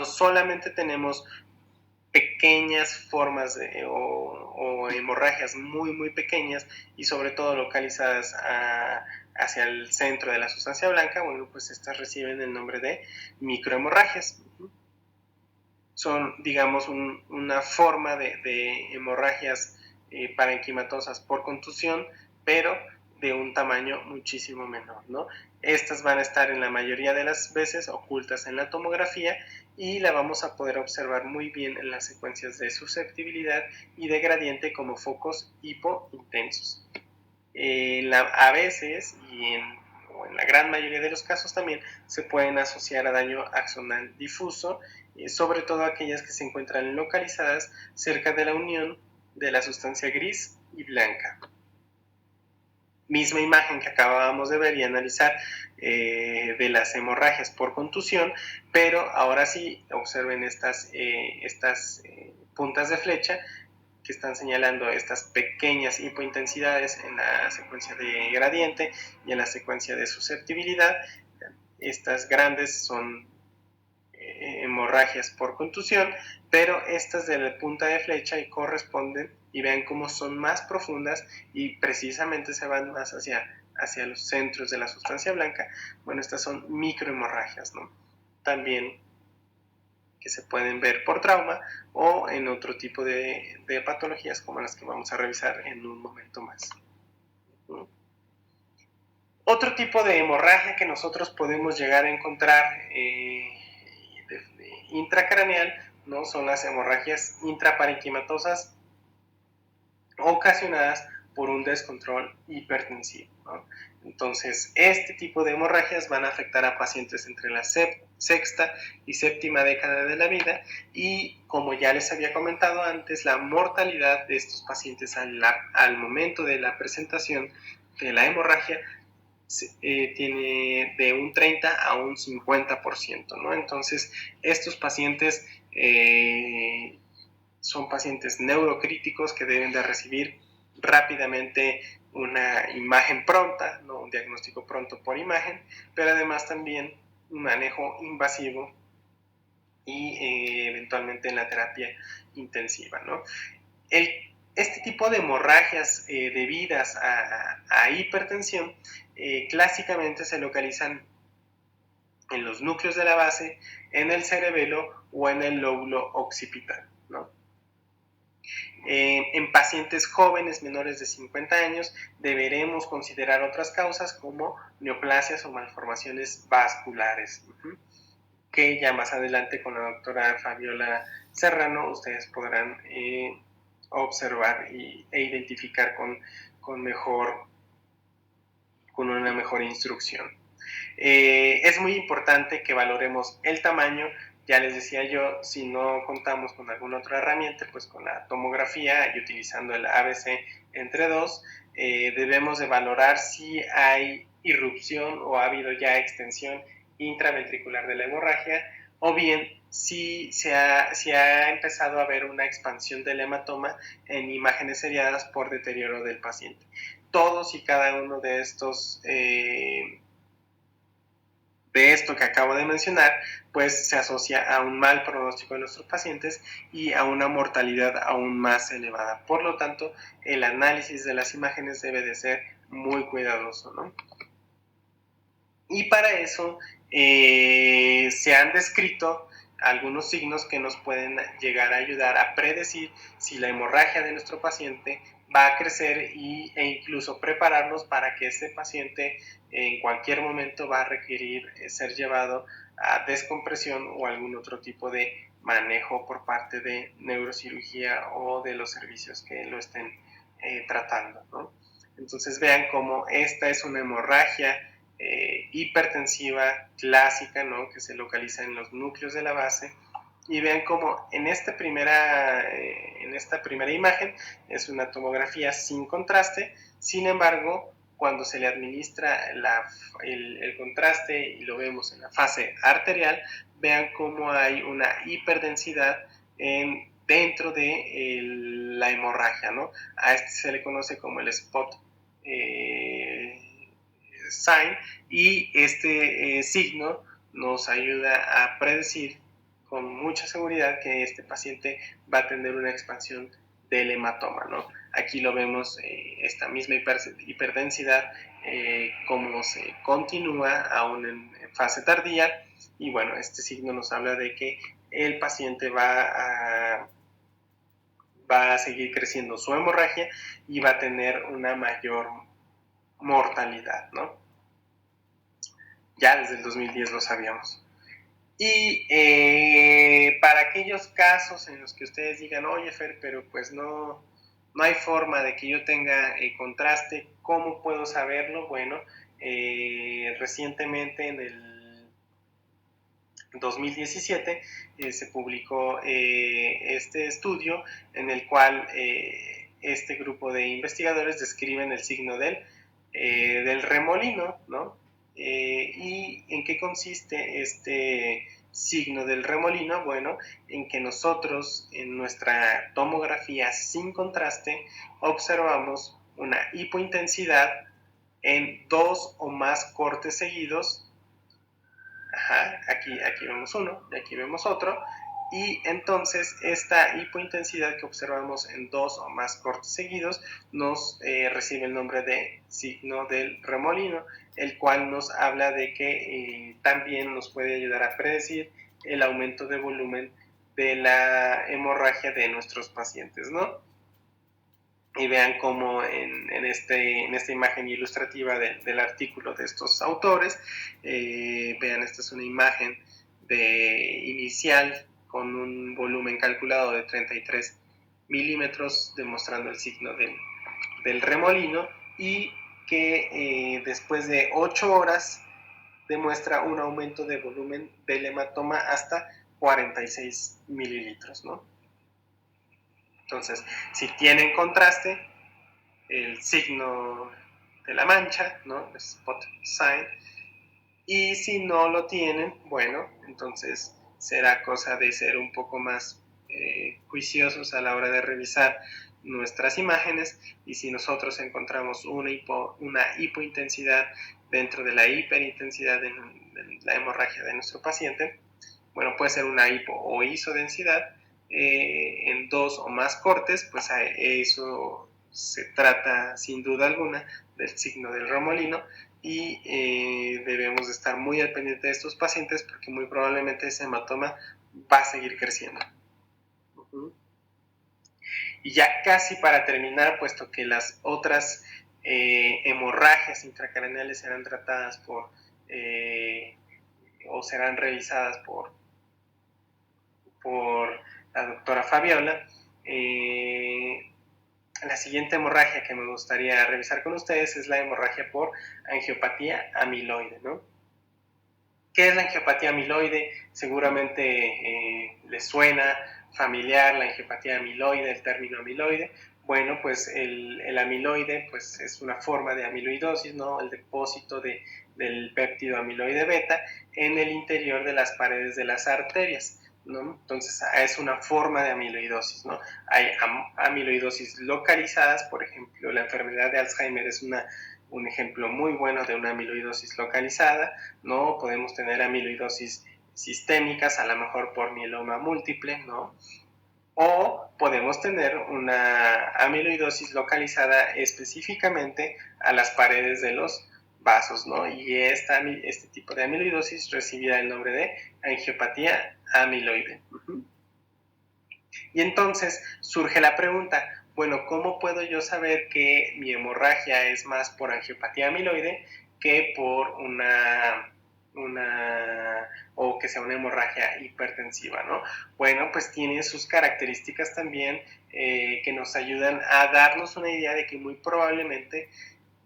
solamente tenemos pequeñas formas o hemorragias muy pequeñas y sobre todo localizadas hacia el centro de la sustancia blanca, bueno, pues estas reciben el nombre de microhemorragias. Son, digamos, una forma de hemorragias parenquimatosas por contusión, pero de un tamaño muchísimo menor, ¿no? Estas van a estar en la mayoría de las veces ocultas en la tomografía y la vamos a poder observar muy bien en las secuencias de susceptibilidad y de gradiente como focos hipointensos. A veces, o en la gran mayoría de los casos también, se pueden asociar a daño axonal difuso, sobre todo aquellas que se encuentran localizadas cerca de la unión de la sustancia gris y blanca. Misma imagen que acabábamos de ver y analizar de las hemorragias por contusión, pero ahora sí observen estas puntas de flecha que están señalando estas pequeñas hipointensidades en la secuencia de gradiente y en la secuencia de susceptibilidad. Estas grandes son hemorragias por contusión, pero estas de la punta de flecha y corresponden, y vean cómo son más profundas y precisamente se van más hacia los centros de la sustancia blanca. Bueno, estas son microhemorragias, ¿no? También que se pueden ver por trauma o en otro tipo de patologías como las que vamos a revisar en un momento más. Otro tipo de hemorragia que nosotros podemos llegar a encontrar intracraneal, ¿no? Son las hemorragias intraparenquimatosas ocasionadas por un descontrol hipertensivo, ¿no? Entonces, este tipo de hemorragias van a afectar a pacientes entre la sexta y séptima década de la vida y, como ya les había comentado antes, la mortalidad de estos pacientes al momento de la presentación de la hemorragia tiene de un 30 a un 50%, ¿no? Entonces, estos pacientes son pacientes neurocríticos que deben de recibir rápidamente una imagen pronta, ¿no? Un diagnóstico pronto por imagen, pero además también un manejo invasivo y eventualmente en la terapia intensiva, ¿no? Este tipo de hemorragias debidas a hipertensión clásicamente se localizan en los núcleos de la base, en el cerebelo o en el lóbulo occipital, ¿no? En pacientes jóvenes menores de 50 años deberemos considerar otras causas como neoplasias o malformaciones vasculares, que ya más adelante con la doctora Fabiola Serrano ustedes podrán observar e identificar con una mejor instrucción. Es muy importante que valoremos el tamaño. Ya les decía yo, si no contamos con alguna otra herramienta, pues con la tomografía y utilizando el ABC entre 2, debemos de valorar si hay irrupción o ha habido ya extensión intraventricular de la hemorragia, o bien si ha empezado a haber una expansión del hematoma en imágenes seriadas por deterioro del paciente. Todos y cada uno de estos de esto que acabo de mencionar, pues se asocia a un mal pronóstico de nuestros pacientes y a una mortalidad aún más elevada. Por lo tanto, el análisis de las imágenes debe de ser muy cuidadoso, ¿no? Y para eso se han descrito algunos signos que nos pueden llegar a ayudar a predecir si la hemorragia de nuestro paciente va a crecer e incluso prepararnos para que ese paciente en cualquier momento va a requerir ser llevado a descompresión o algún otro tipo de manejo por parte de neurocirugía o de los servicios que lo estén tratando, ¿no? Entonces vean cómo esta es una hemorragia hipertensiva clásica, ¿no? Que se localiza en los núcleos de la base, y vean cómo en esta primera imagen es una tomografía sin contraste. Sin embargo, cuando se le administra el contraste y lo vemos en la fase arterial, vean cómo hay una hiperdensidad en dentro de la hemorragia, ¿no? A este se le conoce como el spot sign, y este signo nos ayuda a predecir con mucha seguridad que este paciente va a tener una expansión del hematoma, ¿no? Aquí lo vemos, esta misma hiperdensidad, como se continúa aún en fase tardía, y bueno, este signo nos habla de que el paciente va a seguir creciendo su hemorragia y va a tener una mayor mortalidad, ¿no? Ya desde el 2010 lo sabíamos. Y para aquellos casos en los que ustedes digan, oye Fer, pero pues no hay forma de que yo tenga contraste, ¿cómo puedo saberlo? Bueno, recientemente en el 2017 se publicó este estudio en el cual este grupo de investigadores describen el signo del remolino, ¿no? ¿Y en qué consiste este signo del remolino? Bueno, en que nosotros en nuestra tomografía sin contraste observamos una hipointensidad en 2 o más cortes seguidos. Ajá, aquí vemos uno y aquí vemos otro, y entonces esta hipointensidad que observamos en 2 o más cortes seguidos nos recibe el nombre de signo del remolino, el cual nos habla de que también nos puede ayudar a predecir el aumento de volumen de la hemorragia de nuestros pacientes, ¿no? Y vean cómo en esta imagen ilustrativa del artículo de estos autores, vean, esta es una imagen inicial con un volumen calculado de 33 milímetros, demostrando el signo del remolino, y que después de 8 horas demuestra un aumento de volumen del hematoma hasta 46 mililitros, ¿no? Entonces, si tienen contraste, el signo de la mancha, ¿no? El spot sign. Y si no lo tienen, bueno, entonces será cosa de ser un poco más juiciosos a la hora de revisar nuestras imágenes, y si nosotros encontramos una hipointensidad dentro de la hiperintensidad de la hemorragia de nuestro paciente, bueno, puede ser una hipo o isodensidad en 2 o más cortes, pues a eso se trata sin duda alguna del signo del remolino, y debemos de estar muy al pendiente de estos pacientes porque muy probablemente ese hematoma va a seguir creciendo. Y ya casi para terminar, puesto que las otras hemorragias intracraneales serán tratadas o serán revisadas por la doctora Fabiola, la siguiente hemorragia que me gustaría revisar con ustedes es la hemorragia por angiopatía amiloide, ¿no? ¿Qué es la angiopatía amiloide? Seguramente les suena familiar la angiopatía amiloide, el término amiloide. Bueno, pues el amiloide pues es una forma de amiloidosis, ¿no? El depósito del péptido amiloide beta en el interior de las paredes de las arterias, ¿no? Entonces es una forma de amiloidosis, ¿no? Hay amiloidosis localizadas, por ejemplo, la enfermedad de Alzheimer es un ejemplo muy bueno de una amiloidosis localizada, ¿no? Podemos tener amiloidosis sistémicas, a lo mejor por mieloma múltiple, ¿no? O podemos tener una amiloidosis localizada específicamente a las paredes de los vasos, ¿no? Y este tipo de amiloidosis recibirá el nombre de angiopatía amiloide. Y entonces surge la pregunta, bueno, ¿cómo puedo yo saber que mi hemorragia es más por angiopatía amiloide que por o que sea una hemorragia hipertensiva, ¿no? Bueno, pues tiene sus características también que nos ayudan a darnos una idea de que muy probablemente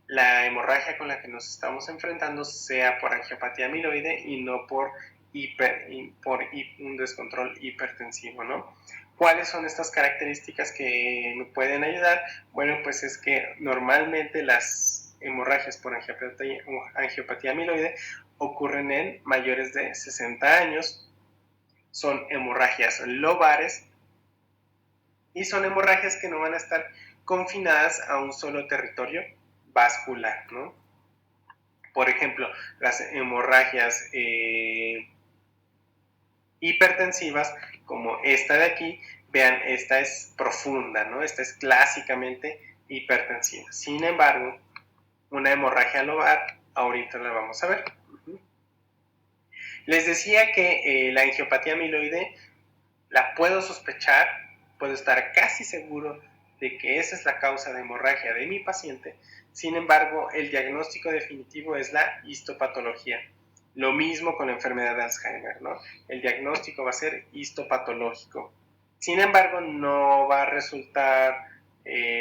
la hemorragia con la que nos estamos enfrentando sea por angiopatía amiloide y no por un descontrol hipertensivo, ¿no? ¿Cuáles son estas características que me pueden ayudar? Bueno, pues es que normalmente las hemorragias por angiopatía amiloide ocurren en mayores de 60 años, son hemorragias lobares, y son hemorragias que no van a estar confinadas a un solo territorio vascular, ¿no? Por ejemplo, las hemorragias hipertensivas, como esta de aquí, vean, esta es profunda, ¿no? Esta es clásicamente hipertensiva. Sin embargo, una hemorragia lobar, ahorita la vamos a ver. Les decía que la angiopatía amiloide la puedo sospechar, puedo estar casi seguro de que esa es la causa de hemorragia de mi paciente. Sin embargo, el diagnóstico definitivo es la histopatología. Lo mismo con la enfermedad de Alzheimer, ¿no? El diagnóstico va a ser histopatológico. Sin embargo, no va a resultar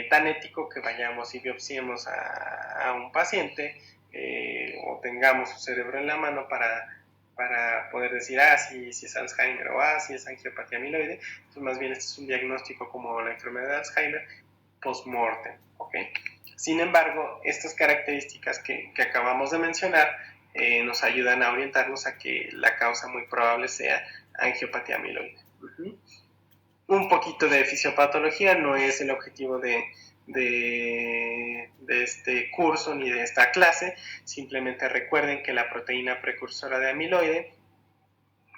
tan ético que vayamos y biopsiemos a un paciente o tengamos su cerebro en la mano para poder decir, si es Alzheimer o si es angiopatía amiloide. Entonces, más bien este es un diagnóstico como la enfermedad de Alzheimer post-mortem, ¿ok? Sin embargo, estas características que acabamos de mencionar nos ayudan a orientarnos a que la causa muy probable sea angiopatía amiloide. Un poquito de fisiopatología no es el objetivo de este curso ni de esta clase. Simplemente recuerden que la proteína precursora de amiloide,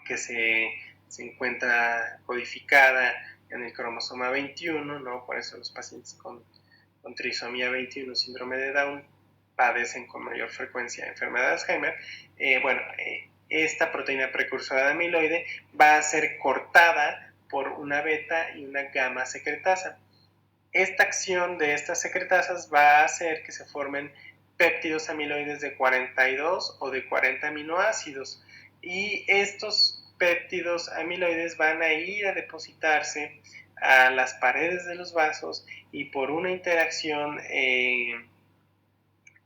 que se encuentra codificada en el cromosoma 21, ¿no? Por eso los pacientes con trisomía 21, síndrome de Down, padecen con mayor frecuencia enfermedad de Alzheimer. Esta proteína precursora de amiloide va a ser cortada por una beta y una gamma secretasa. Esta acción de estas secretasas va a hacer que se formen péptidos amiloides de 42 o de 40 aminoácidos, y estos péptidos amiloides van a ir a depositarse a las paredes de los vasos, y por una interacción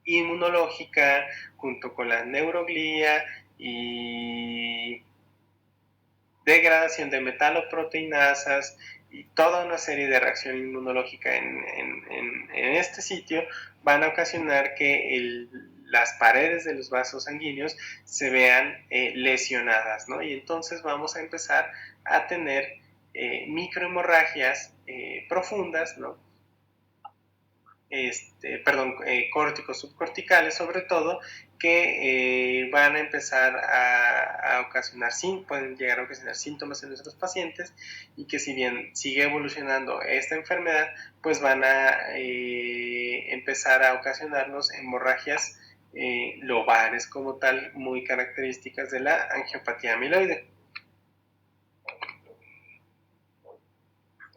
inmunológica junto con la neuroglía y degradación de metaloproteinasas y toda una serie de reacción inmunológica en este sitio, van a ocasionar que las paredes de los vasos sanguíneos se vean lesionadas, ¿no? Y entonces vamos a empezar a tener microhemorragias profundas, ¿no? Córticos subcorticales sobre todo, que van a empezar a ocasionar, pueden llegar a ocasionar síntomas en nuestros pacientes, y que si bien sigue evolucionando esta enfermedad, pues van a empezar a ocasionarnos hemorragias lobares como tal, muy características de la angiopatía amiloide.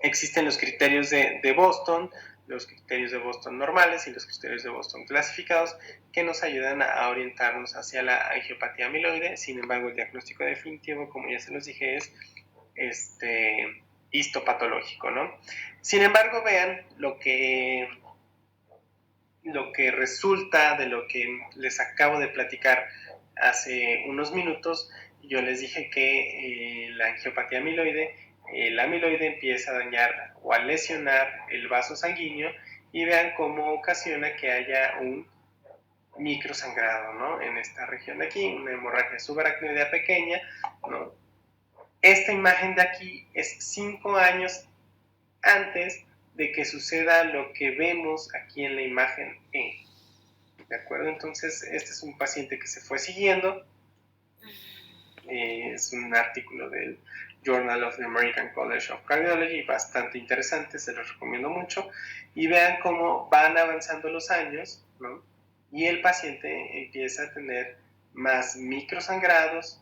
Existen los criterios de Boston, los criterios de Boston normales y los criterios de Boston clasificados, que nos ayudan a orientarnos hacia la angiopatía amiloide. Sin embargo, el diagnóstico definitivo, como ya se los dije, es histopatológico, ¿no? Sin embargo, vean lo que resulta de lo que les acabo de platicar hace unos minutos. Yo les dije que la angiopatía amiloide, el amiloide empieza a dañar o a lesionar el vaso sanguíneo, y vean cómo ocasiona que haya un microsangrado, ¿no? En esta región de aquí, una hemorragia subaracnoidea pequeña, ¿no? Esta imagen de aquí es 5 años antes de que suceda lo que vemos aquí en la imagen E. ¿De acuerdo? Entonces, este es un paciente que se fue siguiendo. Es un artículo del Journal of the American College of Cardiology, bastante interesante, se los recomiendo mucho. Y vean cómo van avanzando los años, ¿no? Y el paciente empieza a tener más microsangrados,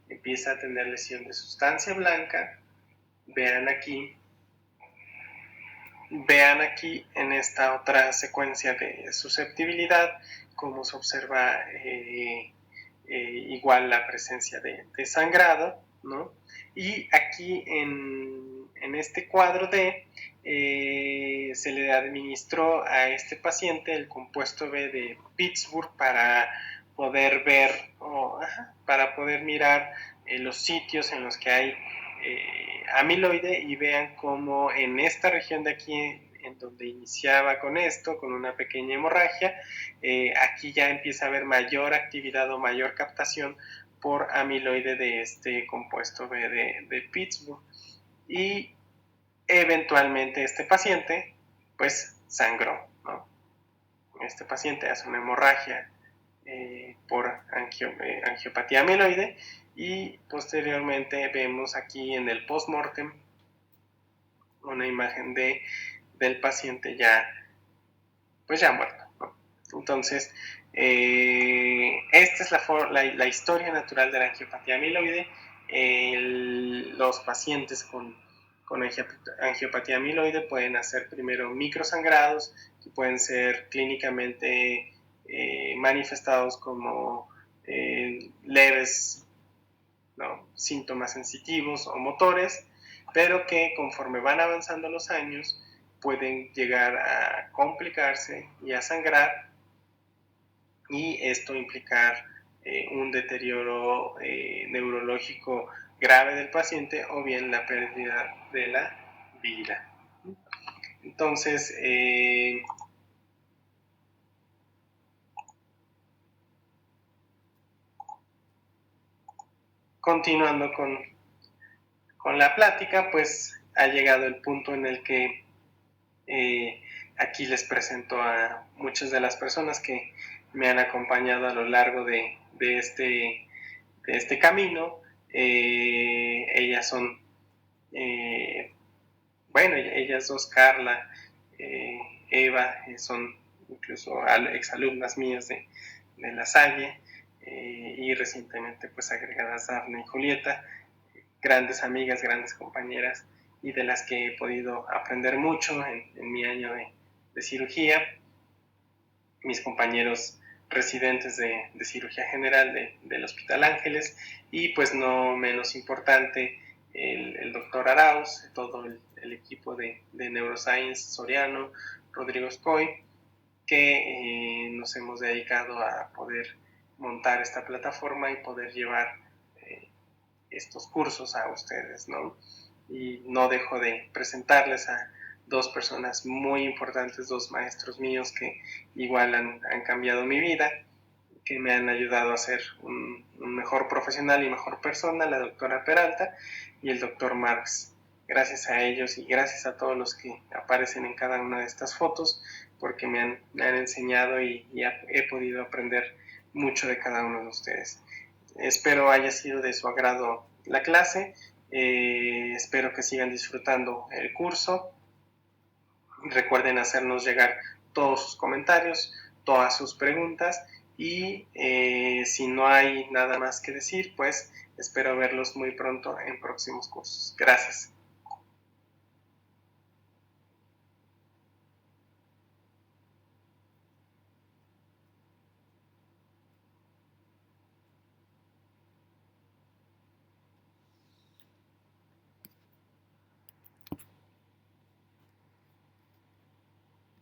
empieza a tener lesión de sustancia blanca. Vean aquí en esta otra secuencia de susceptibilidad cómo se observa igual la presencia de sangrado, ¿no? Y aquí en este cuadro D se le administró a este paciente el compuesto B de Pittsburgh para poder ver, para poder mirar los sitios en los que hay amiloide, y vean cómo en esta región de aquí, en donde iniciaba con esto, con una pequeña hemorragia, aquí ya empieza a haber mayor actividad o mayor captación por amiloide de este compuesto B de Pittsburgh. Y eventualmente este paciente pues sangró, ¿no? Este paciente hace una hemorragia por angiopatía amiloide y posteriormente vemos aquí en el postmortem una imagen del paciente ya muerto, ¿no? Entonces, esta es la historia natural de la angiopatía amiloide. Los pacientes con angiopatía amiloide pueden hacer primero microsangrados, que pueden ser clínicamente manifestados como leves, ¿no?, síntomas sensitivos o motores, pero que conforme van avanzando los años pueden llegar a complicarse y a sangrar, y esto implicar un deterioro neurológico grave del paciente o bien la pérdida de la vida. Entonces, continuando con la plática, pues ha llegado el punto en el que aquí les presento a muchas de las personas que me han acompañado a lo largo de este camino. Ellas son, ellas dos, Carla, Eva, son incluso exalumnas mías de La Salle, y recientemente pues agregadas Dafne y Julieta, grandes amigas, grandes compañeras, y de las que he podido aprender mucho en mi año de cirugía. Mis compañeros residentes de cirugía general del Hospital Ángeles, y pues no menos importante, el doctor Arauz, todo el equipo de Neuroscience Soriano, Rodrigo Scoy, que nos hemos dedicado a poder montar esta plataforma y poder llevar estos cursos a ustedes, ¿no? Y no dejo de presentarles a dos personas muy importantes, dos maestros míos que igual han cambiado mi vida, que me han ayudado a ser un mejor profesional y mejor persona, la doctora Peralta y el doctor Marx. Gracias a ellos y gracias a todos los que aparecen en cada una de estas fotos, porque me han enseñado y he podido aprender mucho de cada uno de ustedes. Espero haya sido de su agrado la clase. Espero que sigan disfrutando el curso. Recuerden hacernos llegar todos sus comentarios, todas sus preguntas, y si no hay nada más que decir, pues espero verlos muy pronto en próximos cursos. Gracias.